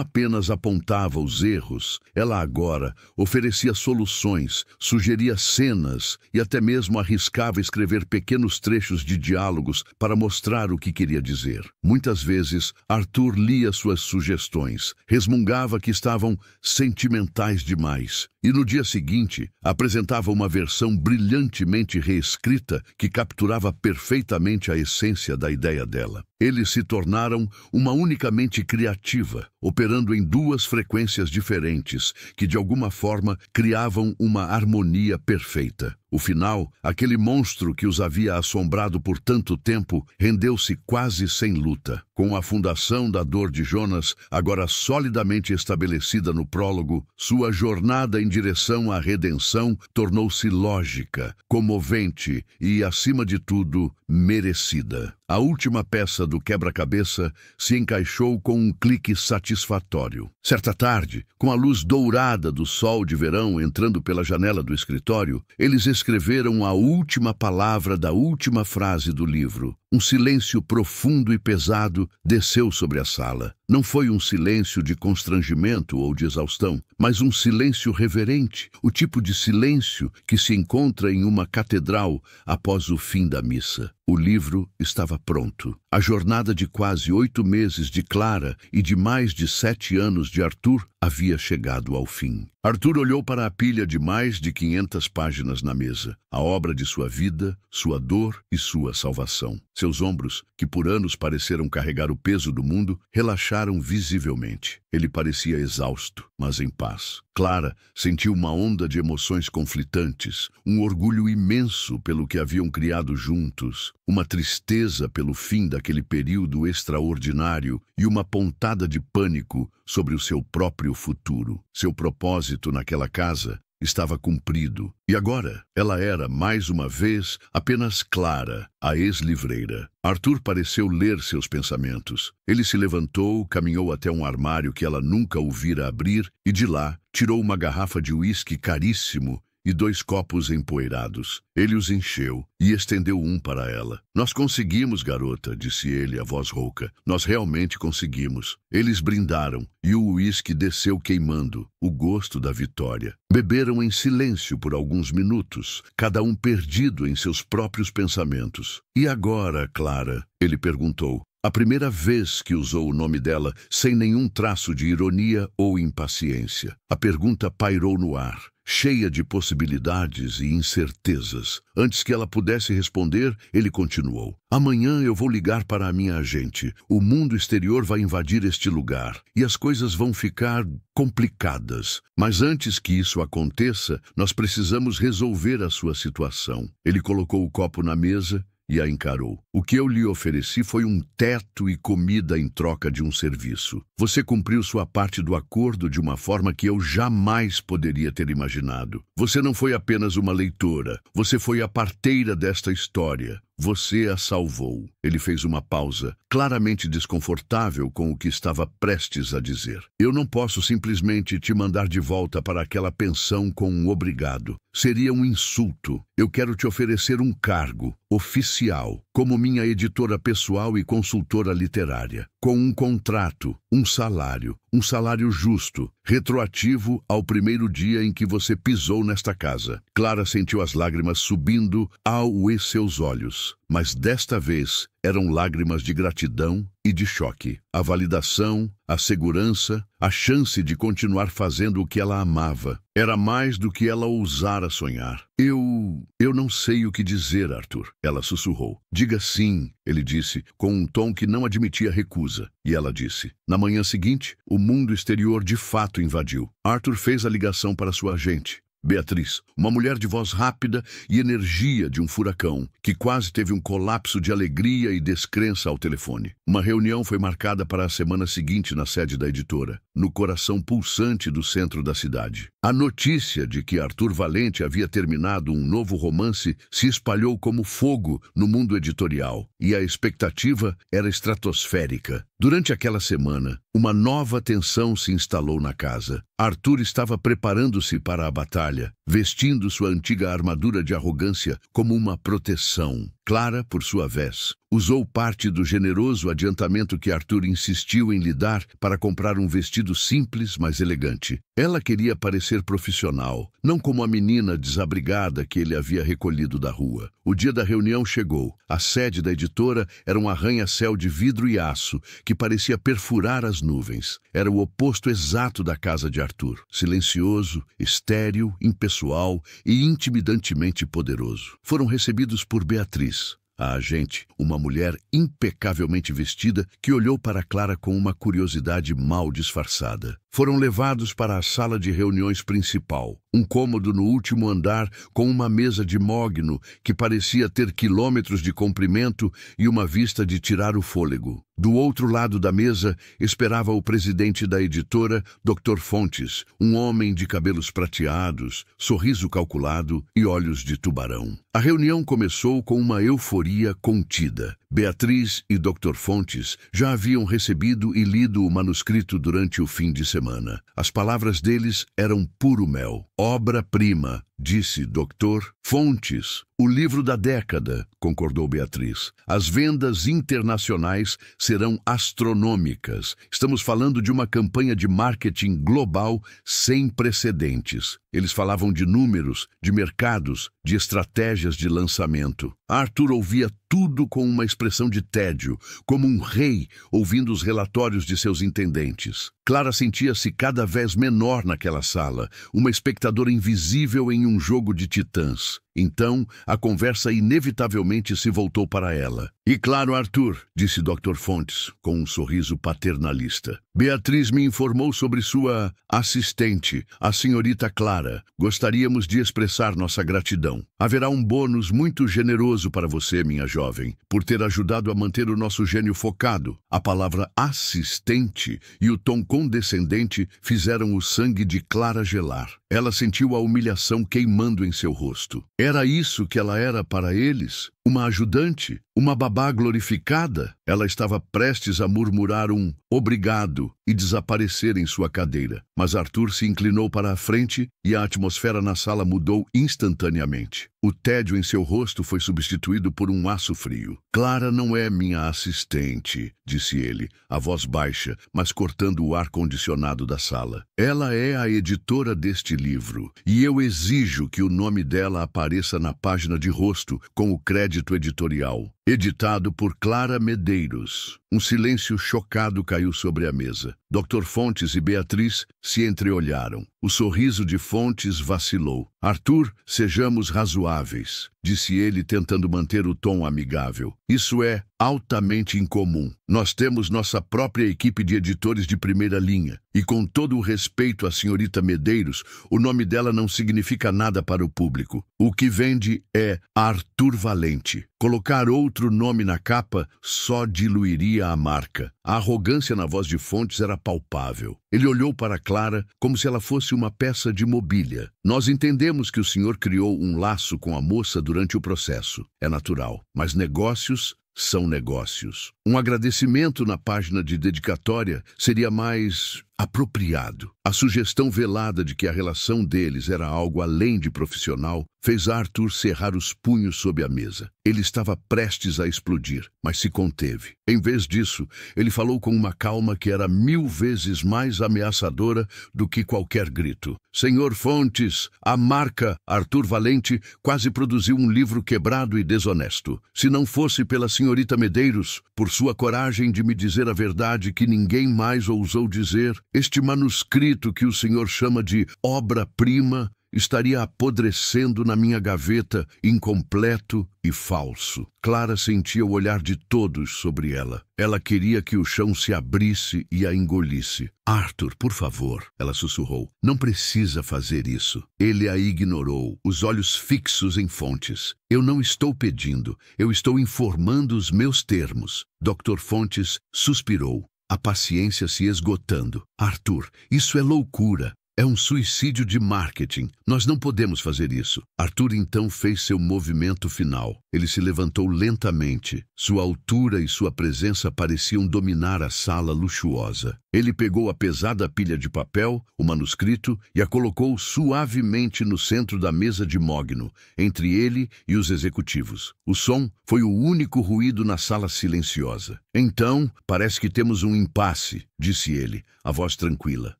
apenas apontava os erros, ela agora oferecia soluções, sugeria cenas e até mesmo arriscava escrever pequenos trechos de diálogos para mostrar o que queria dizer. Muitas vezes, Arthur lia suas sugestões, resmungava que estavam sentimentais demais, e no dia seguinte apresentava uma versão brilhantemente reescrita que capturava perfeitamente a essência da ideia dela. Eles se tornaram uma única mente criativa, operando em duas frequências diferentes, que de alguma forma criavam uma harmonia perfeita. O final, aquele monstro que os havia assombrado por tanto tempo, rendeu-se quase sem luta. Com a fundação da dor de Jonas, agora solidamente estabelecida no prólogo, sua jornada em direção à redenção tornou-se lógica, comovente e, acima de tudo, merecida. A última peça do quebra-cabeça se encaixou com um clique satisfatório. Certa tarde, com a luz dourada do sol de verão entrando pela janela do escritório, eles escreveram a última palavra da última frase do livro. Um silêncio profundo e pesado desceu sobre a sala. Não foi um silêncio de constrangimento ou de exaustão, mas um silêncio reverente, o tipo de silêncio que se encontra em uma catedral após o fim da missa. O livro estava pronto. A jornada de quase 8 meses de Clara e de mais de 7 anos de Arthur havia chegado ao fim. Arthur olhou para a pilha de mais de 500 páginas na mesa, a obra de sua vida, sua dor e sua salvação. Seus ombros, que por anos pareceram carregar o peso do mundo, relaxaram visivelmente. Ele parecia exausto, mas em paz. Clara sentiu uma onda de emoções conflitantes, um orgulho imenso pelo que haviam criado juntos, uma tristeza pelo fim daquele período extraordinário e uma pontada de pânico sobre o seu próprio futuro. Seu propósito naquela casa estava cumprido, e agora ela era, mais uma vez, apenas Clara, a ex-livreira. Arthur pareceu ler seus pensamentos. Ele se levantou, caminhou até um armário que ela nunca o vira abrir e de lá tirou uma garrafa de uísque caríssimo e 2 copos empoeirados. Ele os encheu e estendeu um para ela. "Nós conseguimos, garota", disse ele, a voz rouca. "Nós realmente conseguimos." Eles brindaram e o uísque desceu queimando, o gosto da vitória. Beberam em silêncio por alguns minutos, cada um perdido em seus próprios pensamentos. "E agora, Clara?" ele perguntou. A primeira vez que usou o nome dela sem nenhum traço de ironia ou impaciência. A pergunta pairou no ar, cheia de possibilidades e incertezas. Antes que ela pudesse responder, ele continuou. Amanhã eu vou ligar para a minha agente. O mundo exterior vai invadir este lugar e as coisas vão ficar complicadas. Mas antes que isso aconteça, nós precisamos resolver a sua situação. Ele colocou o copo na mesa e a encarou. O que eu lhe ofereci foi um teto e comida em troca de um serviço. Você cumpriu sua parte do acordo de uma forma que eu jamais poderia ter imaginado. Você não foi apenas uma leitora, você foi a parteira desta história. Você a salvou. Ele fez uma pausa, claramente desconfortável com o que estava prestes a dizer. Eu não posso simplesmente te mandar de volta para aquela pensão com um obrigado. Seria um insulto. Eu quero te oferecer um cargo oficial, como minha editora pessoal e consultora literária, com um contrato, um salário justo, retroativo ao primeiro dia em que você pisou nesta casa. Clara sentiu as lágrimas subindo aos seus olhos, mas desta vez eram lágrimas de gratidão e de choque. A validação, a segurança, a chance de continuar fazendo o que ela amava. Era mais do que ela ousara sonhar. Eu não sei o que dizer, Arthur, ela sussurrou. Diga sim, ele disse, com um tom que não admitia recusa. E ela disse. Na manhã seguinte, o mundo exterior de fato invadiu. Arthur fez a ligação para sua agente. Beatriz, uma mulher de voz rápida e energia de um furacão, que quase teve um colapso de alegria e descrença ao telefone. Uma reunião foi marcada para a semana seguinte na sede da editora, no coração pulsante do centro da cidade. A notícia de que Arthur Valente havia terminado um novo romance se espalhou como fogo no mundo editorial, e a expectativa era estratosférica. Durante aquela semana, uma nova tensão se instalou na casa. Arthur estava preparando-se para a batalha, vestindo sua antiga armadura de arrogância como uma proteção. Clara, por sua vez, usou parte do generoso adiantamento que Arthur insistiu em lhe dar para comprar um vestido simples, mas elegante. Ela queria parecer profissional, não como a menina desabrigada que ele havia recolhido da rua. O dia da reunião chegou. A sede da editora era um arranha-céu de vidro e aço que parecia perfurar as nuvens. Era o oposto exato da casa de Arthur. Silencioso, estéril, impessoal e intimidantemente poderoso. Foram recebidos por Beatriz, a agente, uma mulher impecavelmente vestida que olhou para Clara com uma curiosidade mal disfarçada. Foram levados para a sala de reuniões principal, um cômodo no último andar com uma mesa de mogno que parecia ter quilômetros de comprimento e uma vista de tirar o fôlego. Do outro lado da mesa esperava o presidente da editora, Dr. Fontes, um homem de cabelos prateados, sorriso calculado e olhos de tubarão. A reunião começou com uma euforia contida. Beatriz e Dr. Fontes já haviam recebido e lido o manuscrito durante o fim de semana. As palavras deles eram puro mel. Obra-prima, disse Dr. Fontes. O livro da década, concordou Beatriz. As vendas internacionais serão astronômicas. Estamos falando de uma campanha de marketing global sem precedentes. Eles falavam de números, de mercados, de estratégias de lançamento. Arthur ouvia tudo com uma expressão de tédio, como um rei ouvindo os relatórios de seus intendentes. Clara sentia-se cada vez menor naquela sala, uma espectadora invisível em um jogo de titãs. Então, a conversa inevitavelmente se voltou para ela. E claro, Arthur, disse Dr. Fontes, com um sorriso paternalista. Beatriz me informou sobre sua assistente, a senhorita Clara. Gostaríamos de expressar nossa gratidão. Haverá um bônus muito generoso para você, minha jovem, por ter ajudado a manter o nosso gênio focado. A palavra assistente e o tom condescendente fizeram o sangue de Clara gelar. Ela sentiu a humilhação queimando em seu rosto. Era isso que ela era para eles? Uma ajudante? Uma babá glorificada? Ela estava prestes a murmurar um obrigado e desaparecer em sua cadeira. Mas Arthur se inclinou para a frente e a atmosfera na sala mudou instantaneamente. O tédio em seu rosto foi substituído por um aço frio. Clara não é minha assistente, disse ele, a voz baixa, mas cortando o ar-condicionado da sala. Ela é a editora deste livro, e eu exijo que o nome dela apareça na página de rosto com o crédito editorial. Editado por Clara Medeiros. Um silêncio chocado caiu sobre a mesa. Dr. Fontes e Beatriz se entreolharam. O sorriso de Fontes vacilou. Arthur, sejamos razoáveis, disse ele, tentando manter o tom amigável. Isso é altamente incomum. Nós temos nossa própria equipe de editores de primeira linha. E com todo o respeito à senhorita Medeiros, o nome dela não significa nada para o público. O que vende é Arthur Valente. Colocar outro nome na capa só diluiria a marca. A arrogância na voz de Fontes era palpável. Ele olhou para Clara como se ela fosse uma peça de mobília. Nós entendemos que o senhor criou um laço com a moça durante o processo. É natural. Mas negócios são negócios. Um agradecimento na página de dedicatória seria mais apropriado. A sugestão velada de que a relação deles era algo além de profissional fez Arthur cerrar os punhos sob a mesa. Ele estava prestes a explodir, mas se conteve. Em vez disso, ele falou com uma calma que era 1000 vezes mais ameaçadora do que qualquer grito. Senhor Fontes, a marca Arthur Valente quase produziu um livro quebrado e desonesto. Se não fosse pela senhorita Medeiros, por sua coragem de me dizer a verdade que ninguém mais ousou dizer, este manuscrito que o senhor chama de obra-prima estaria apodrecendo na minha gaveta, incompleto e falso. Clara sentia o olhar de todos sobre ela. Ela queria que o chão se abrisse e a engolisse. Arthur, por favor, ela sussurrou. Não precisa fazer isso. Ele a ignorou, os olhos fixos em Fontes. Eu não estou pedindo, eu estou informando os meus termos. Dr. Fontes suspirou, a paciência se esgotando. Arthur, isso é loucura. É um suicídio de marketing. Nós não podemos fazer isso. Arthur então fez seu movimento final. Ele se levantou lentamente. Sua altura e sua presença pareciam dominar a sala luxuosa. Ele pegou a pesada pilha de papel, o manuscrito, e a colocou suavemente no centro da mesa de mogno, entre ele e os executivos. O som foi o único ruído na sala silenciosa. Então, parece que temos um impasse, disse ele, a voz tranquila.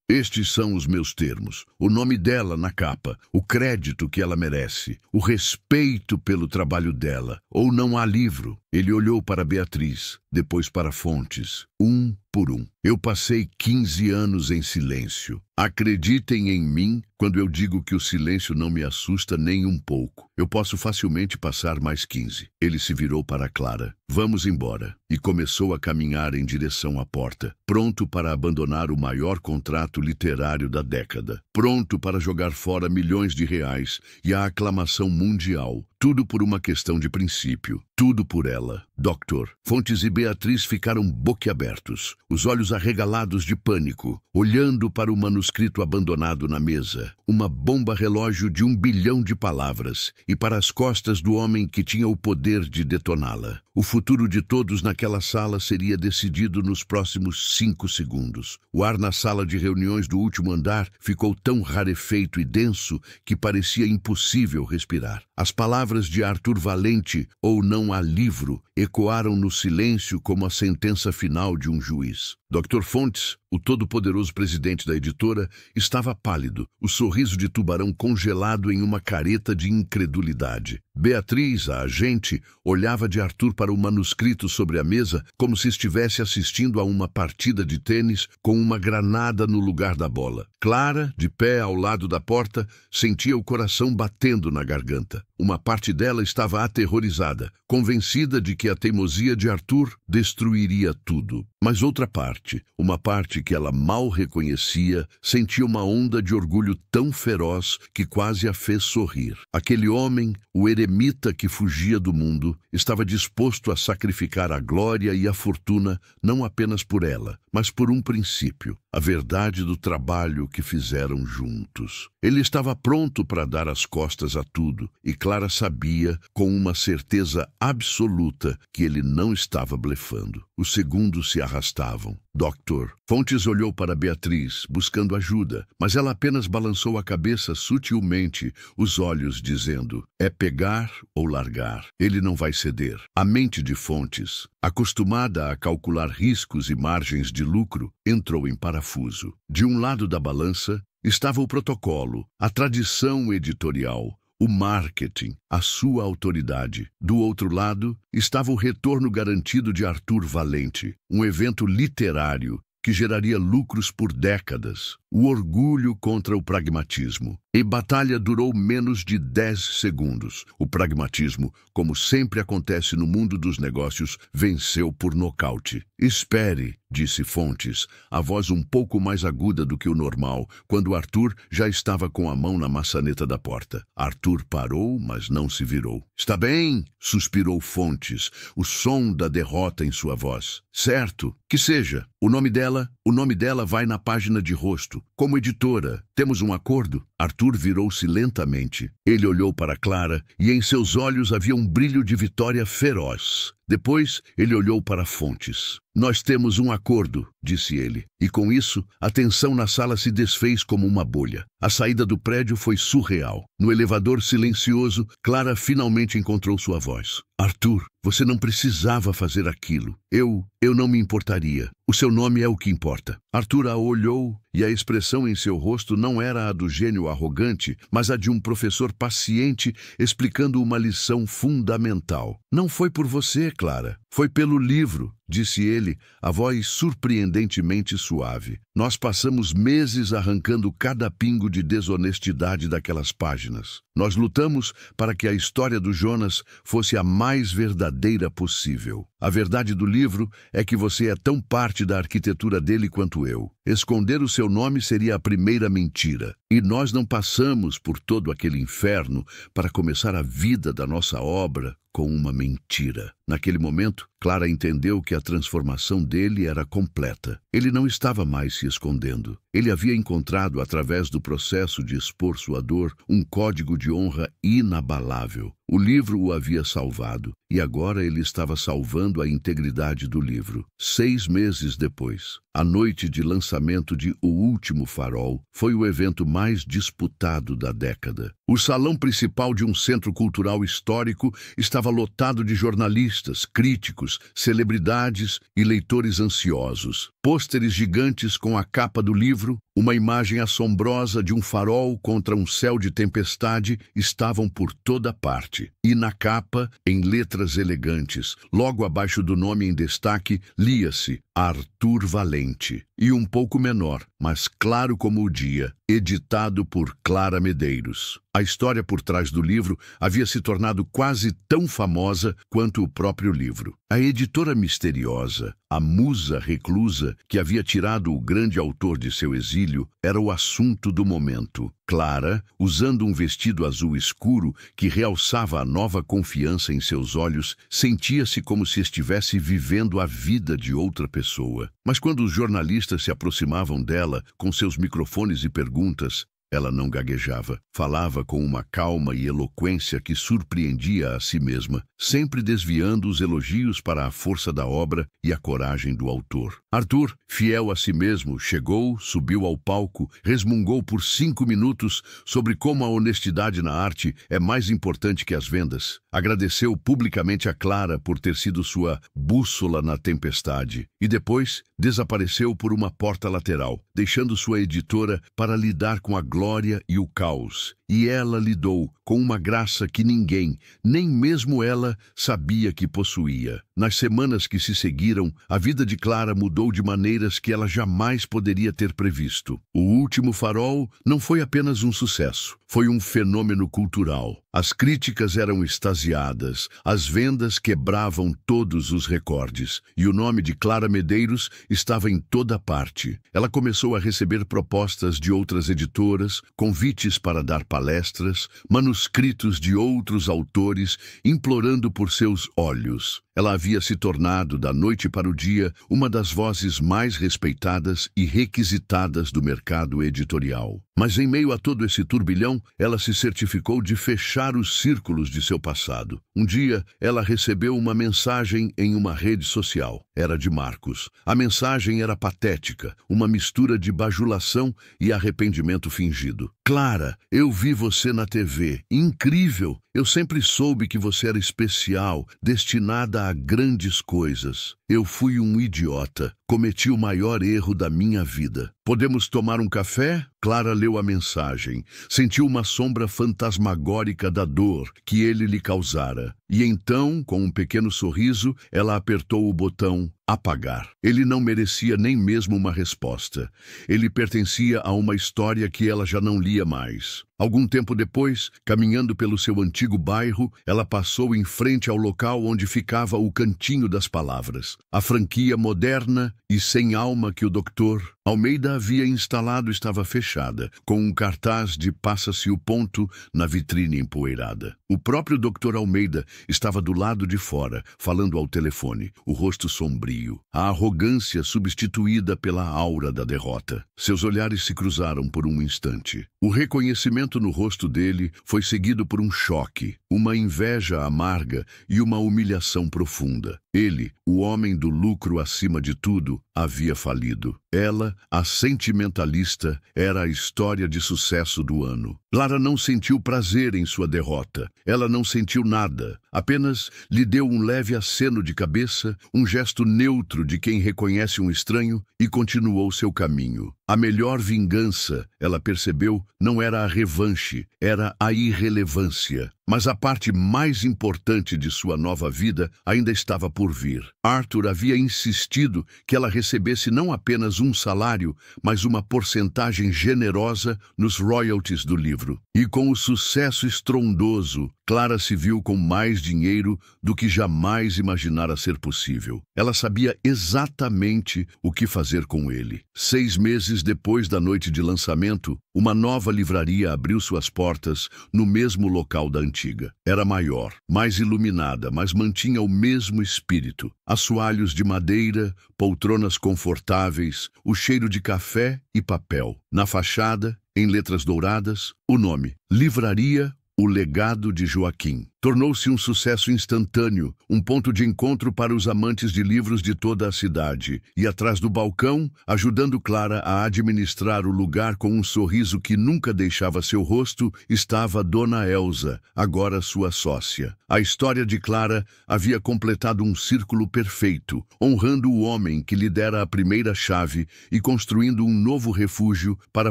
Estes são os meus termos. O nome dela na capa, o crédito que ela merece, o respeito pelo trabalho dela. Ou não há livro. Ele olhou para Beatriz, depois para Fontes, um por um. Eu passei 15 anos em silêncio. Acreditem em mim quando eu digo que o silêncio não me assusta nem um pouco. Eu posso facilmente passar mais 15. Ele se virou para Clara. Vamos embora. E começou a caminhar em direção à porta, pronto para abandonar o maior contrato literário da década, pronto para jogar fora milhões de reais e a aclamação mundial. Tudo por uma questão de princípio. Tudo por ela. Doctor. Fontes e Beatriz ficaram boquiabertos, os olhos arregalados de pânico, olhando para o manuscrito abandonado na mesa, uma bomba relógio de 1 bilhão de palavras, e para as costas do homem que tinha o poder de detoná-la. O futuro de todos naquela sala seria decidido nos próximos 5 segundos. O ar na sala de reuniões do último andar ficou tão rarefeito e denso que parecia impossível respirar. As palavras de Arthur Valente, ou não há livro, ecoaram no silêncio como a sentença final de um juiz. Dr. Fontes, o todo-poderoso presidente da editora, estava pálido, o sorriso de tubarão congelado em uma careta de incredulidade. Beatriz, a agente, olhava de Arthur para o manuscrito sobre a mesa como se estivesse assistindo a uma partida de tênis com uma granada no lugar da bola. Clara, de pé ao lado da porta, sentia o coração batendo na garganta. Uma parte dela estava aterrorizada, convencida de que a teimosia de Arthur destruiria tudo. Mas outra parte, uma parte que ela mal reconhecia, sentia uma onda de orgulho tão feroz que quase a fez sorrir. Aquele homem, o eremita que fugia do mundo, estava disposto a sacrificar a glória e a fortuna não apenas por ela, mas por um princípio, a verdade do trabalho que fizeram juntos. Ele estava pronto para dar as costas a tudo, e Clara sabia, com uma certeza absoluta, que ele não estava blefando. Os segundos se arrastavam. Doctor. Fontes olhou para Beatriz, buscando ajuda, mas ela apenas balançou a cabeça sutilmente, os olhos dizendo, é pegar ou largar. Ele não vai ceder. A mente de Fontes, acostumada a calcular riscos e margens de lucro, entrou em parafuso. De um lado da balança estava o protocolo, a tradição editorial, o marketing, a sua autoridade. Do outro lado, estava o retorno garantido de Arthur Valente, um evento literário que geraria lucros por décadas, o orgulho contra o pragmatismo. E batalha durou menos de 10 segundos. O pragmatismo, como sempre acontece no mundo dos negócios, venceu por nocaute. Espere, disse Fontes, a voz um pouco mais aguda do que o normal, quando Arthur já estava com a mão na maçaneta da porta. Arthur parou, mas não se virou. Está bem, suspirou Fontes, o som da derrota em sua voz. Certo, que seja. O nome dela vai na página de rosto. Como editora, temos um acordo? Arthur virou-se lentamente. Ele olhou para Clara e em seus olhos havia um brilho de vitória feroz. Depois, ele olhou para Fontes. Nós temos um acordo, disse ele. E com isso, a tensão na sala se desfez como uma bolha. A saída do prédio foi surreal. No elevador silencioso, Clara finalmente encontrou sua voz. Arthur, você não precisava fazer aquilo. Eu não me importaria. O seu nome é o que importa. Arthur a olhou e a expressão em seu rosto não era a do gênio arrogante, mas a de um professor paciente explicando uma lição fundamental. Não foi por você, Clara. Foi pelo livro, disse ele, a voz surpreendentemente suave. Nós passamos meses arrancando cada pingo de desonestidade daquelas páginas. Nós lutamos para que a história do Jonas fosse a mais verdadeira possível. A verdade do livro é que você é tão parte da arquitetura dele quanto eu. Esconder o seu nome seria a primeira mentira. E nós não passamos por todo aquele inferno para começar a vida da nossa obra com uma mentira. Naquele momento, Clara entendeu que a transformação dele era completa. Ele não estava mais se escondendo. Ele havia encontrado, através do processo de expor sua dor, um código de honra inabalável. O livro o havia salvado, e agora ele estava salvando a integridade do livro. 6 meses depois, a noite de lançamento de O Último Farol foi o evento mais disputado da década. O salão principal de um centro cultural histórico estava lotado de jornalistas, críticos, celebridades e leitores ansiosos. Pôsteres gigantes com a capa do livro, uma imagem assombrosa de um farol contra um céu de tempestade estavam por toda parte. E na capa, em letras elegantes, logo abaixo do nome em destaque, lia-se Arthur Valente. E um pouco menor, mas claro como o dia, editado por Clara Medeiros. A história por trás do livro havia se tornado quase tão famosa quanto o próprio livro. A editora misteriosa, a musa reclusa que havia tirado o grande autor de seu exílio, era o assunto do momento. Clara, usando um vestido azul escuro que realçava a nova confiança em seus olhos, sentia-se como se estivesse vivendo a vida de outra pessoa. Mas quando os jornalistas se aproximavam dela com seus microfones e perguntas, ela não gaguejava, falava com uma calma e eloquência que surpreendia a si mesma, sempre desviando os elogios para a força da obra e a coragem do autor. Arthur, fiel a si mesmo, chegou, subiu ao palco, resmungou por 5 minutos sobre como a honestidade na arte é mais importante que as vendas. Agradeceu publicamente a Clara por ter sido sua bússola na tempestade e depois desapareceu por uma porta lateral, deixando sua editora para lidar com a glória e o caos. E ela lidou com uma graça que ninguém, nem mesmo ela, sabia que possuía. Nas semanas que se seguiram, a vida de Clara mudou de maneiras que ela jamais poderia ter previsto. O Último Farol não foi apenas um sucesso, foi um fenômeno cultural. As críticas eram extasiadas, as vendas quebravam todos os recordes, e o nome de Clara Medeiros estava em toda parte. Ela começou a receber propostas de outras editoras, convites para dar palestras, manuscritos de outros autores implorando por seus olhos. Ela havia se tornado, da noite para o dia, uma das vozes mais respeitadas e requisitadas do mercado editorial. Mas em meio a todo esse turbilhão, ela se certificou de fechar os círculos de seu passado. Um dia, ela recebeu uma mensagem em uma rede social. Era de Marcos. A mensagem era patética, uma mistura de bajulação e arrependimento fingido. Clara, eu vi você na TV. Incrível! Eu sempre soube que você era especial, destinada a grandes coisas. Eu fui um idiota. Cometi o maior erro da minha vida. Podemos tomar um café? Clara leu a mensagem. Sentiu uma sombra fantasmagórica da dor que ele lhe causara. E então, com um pequeno sorriso, ela apertou o botão apagar. Ele não merecia nem mesmo uma resposta. Ele pertencia a uma história que ela já não lia mais. Algum tempo depois, caminhando pelo seu antigo bairro, ela passou em frente ao local onde ficava o Cantinho das Palavras, a franquia moderna e sem alma que o Dr. Almeida havia instalado estava fechada, com um cartaz de "Passa-se o ponto" na vitrine empoeirada. O próprio Dr. Almeida estava do lado de fora, falando ao telefone, o rosto sombrio, a arrogância substituída pela aura da derrota. Seus olhares se cruzaram por um instante. O reconhecimento no rosto dele foi seguido por um choque, uma inveja amarga e uma humilhação profunda. Ele, o homem do lucro acima de tudo, havia falido. Ela, a sentimentalista, era a história de sucesso do ano. Clara não sentiu prazer em sua derrota. Ela não sentiu nada. Apenas lhe deu um leve aceno de cabeça, um gesto neutro de quem reconhece um estranho e continuou seu caminho. A melhor vingança, ela percebeu, não era a revanche, era a irrelevância. Mas a parte mais importante de sua nova vida ainda estava por vir. Arthur havia insistido que ela recebesse não apenas um salário, mas uma porcentagem generosa nos royalties do livro. E com o sucesso estrondoso, Clara se viu com mais dinheiro do que jamais imaginara ser possível. Ela sabia exatamente o que fazer com ele. 6 meses depois da noite de lançamento, uma nova livraria abriu suas portas no mesmo local da antiga. Era maior, mais iluminada, mas mantinha o mesmo espírito. Assoalhos de madeira, poltronas confortáveis, o cheiro de café e papel. Na fachada, em letras douradas, o nome: Livraria O Legado de Joaquim. Tornou-se um sucesso instantâneo, um ponto de encontro para os amantes de livros de toda a cidade. E atrás do balcão, ajudando Clara a administrar o lugar com um sorriso que nunca deixava seu rosto, estava Dona Elsa, agora sua sócia. A história de Clara havia completado um círculo perfeito, honrando o homem que lhe dera a primeira chave e construindo um novo refúgio para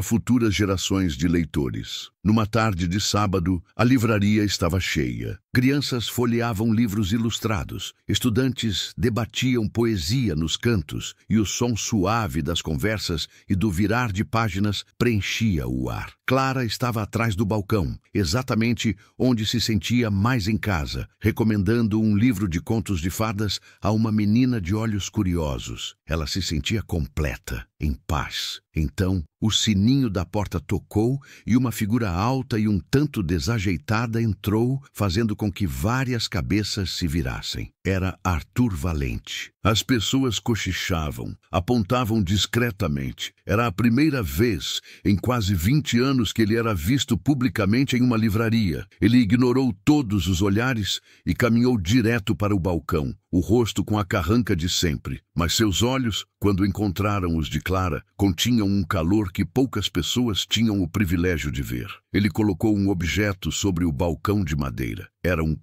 futuras gerações de leitores. Numa tarde de sábado, a livraria estava cheia. Crianças folheavam livros ilustrados, estudantes debatiam poesia nos cantos e o som suave das conversas e do virar de páginas preenchia o ar. Clara estava atrás do balcão, exatamente onde se sentia mais em casa, recomendando um livro de contos de fadas a uma menina de olhos curiosos. Ela se sentia completa, em paz. Então, o sininho da porta tocou e uma figura alta e um tanto desajeitada entrou, fazendo com que várias cabeças se virassem. Era Arthur Valente. As pessoas cochichavam, apontavam discretamente. Era a primeira vez em quase 20 anos que ele era visto publicamente em uma livraria. Ele ignorou todos os olhares e caminhou direto para o balcão, o rosto com a carranca de sempre. Mas seus olhos, quando encontraram os de Clara, continham um calor que poucas pessoas tinham o privilégio de ver. Ele colocou um objeto sobre o balcão de madeira. Era um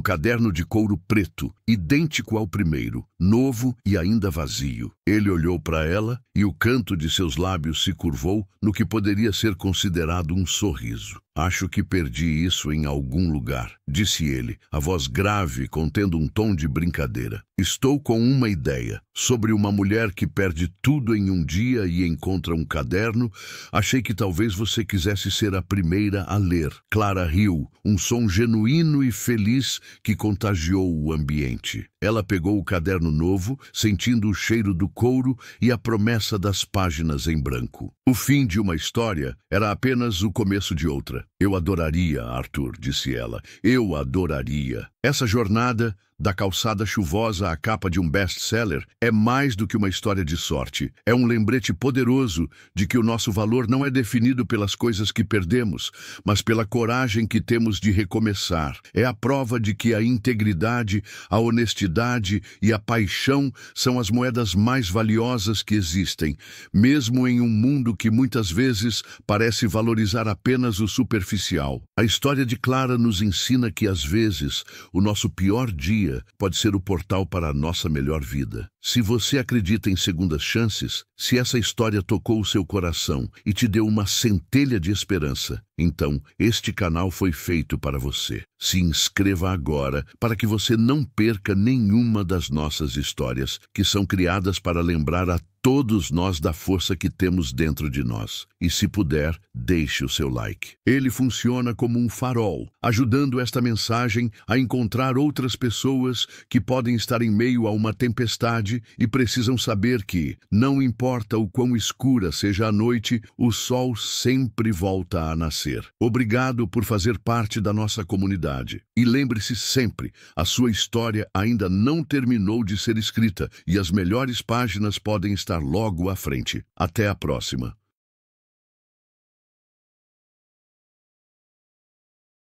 caderno de couro preto, idêntico ao primeiro, novo e ainda vazio. Ele olhou para ela e o canto de seus lábios se curvou no que poderia ser considerado um sorriso. "Acho que perdi isso em algum lugar", disse ele, a voz grave contendo um tom de brincadeira. "Estou com uma ideia. Sobre uma mulher que perde tudo em um dia e encontra um caderno, achei que talvez você quisesse ser a primeira a ler." Clara riu, um som genuíno e feliz que contagiou o ambiente. Ela pegou o caderno novo, sentindo o cheiro do couro e a promessa das páginas em branco. O fim de uma história era apenas o começo de outra. "Eu adoraria, Arthur", disse ela. "Eu adoraria." Essa jornada, da calçada chuvosa à capa de um best-seller, é mais do que uma história de sorte. É um lembrete poderoso de que o nosso valor não é definido pelas coisas que perdemos, mas pela coragem que temos de recomeçar. É a prova de que a integridade, a honestidade e a paixão são as moedas mais valiosas que existem, mesmo em um mundo que muitas vezes parece valorizar apenas o superficial. A história de Clara nos ensina que, às vezes, o nosso pior dia dia pode ser o portal para a nossa melhor vida. Se você acredita em segundas chances, se essa história tocou o seu coração e te deu uma centelha de esperança, então este canal foi feito para você. Se inscreva agora para que você não perca nenhuma das nossas histórias, que são criadas para lembrar a todos nós da força que temos dentro de nós. E se puder, deixe o seu like. Ele funciona como um farol, ajudando esta mensagem a encontrar outras pessoas que podem estar em meio a uma tempestade e precisam saber que, não importa o quão escura seja a noite, o sol sempre volta a nascer. Obrigado por fazer parte da nossa comunidade. E lembre-se sempre, a sua história ainda não terminou de ser escrita e as melhores páginas podem estar logo à frente. Até a próxima.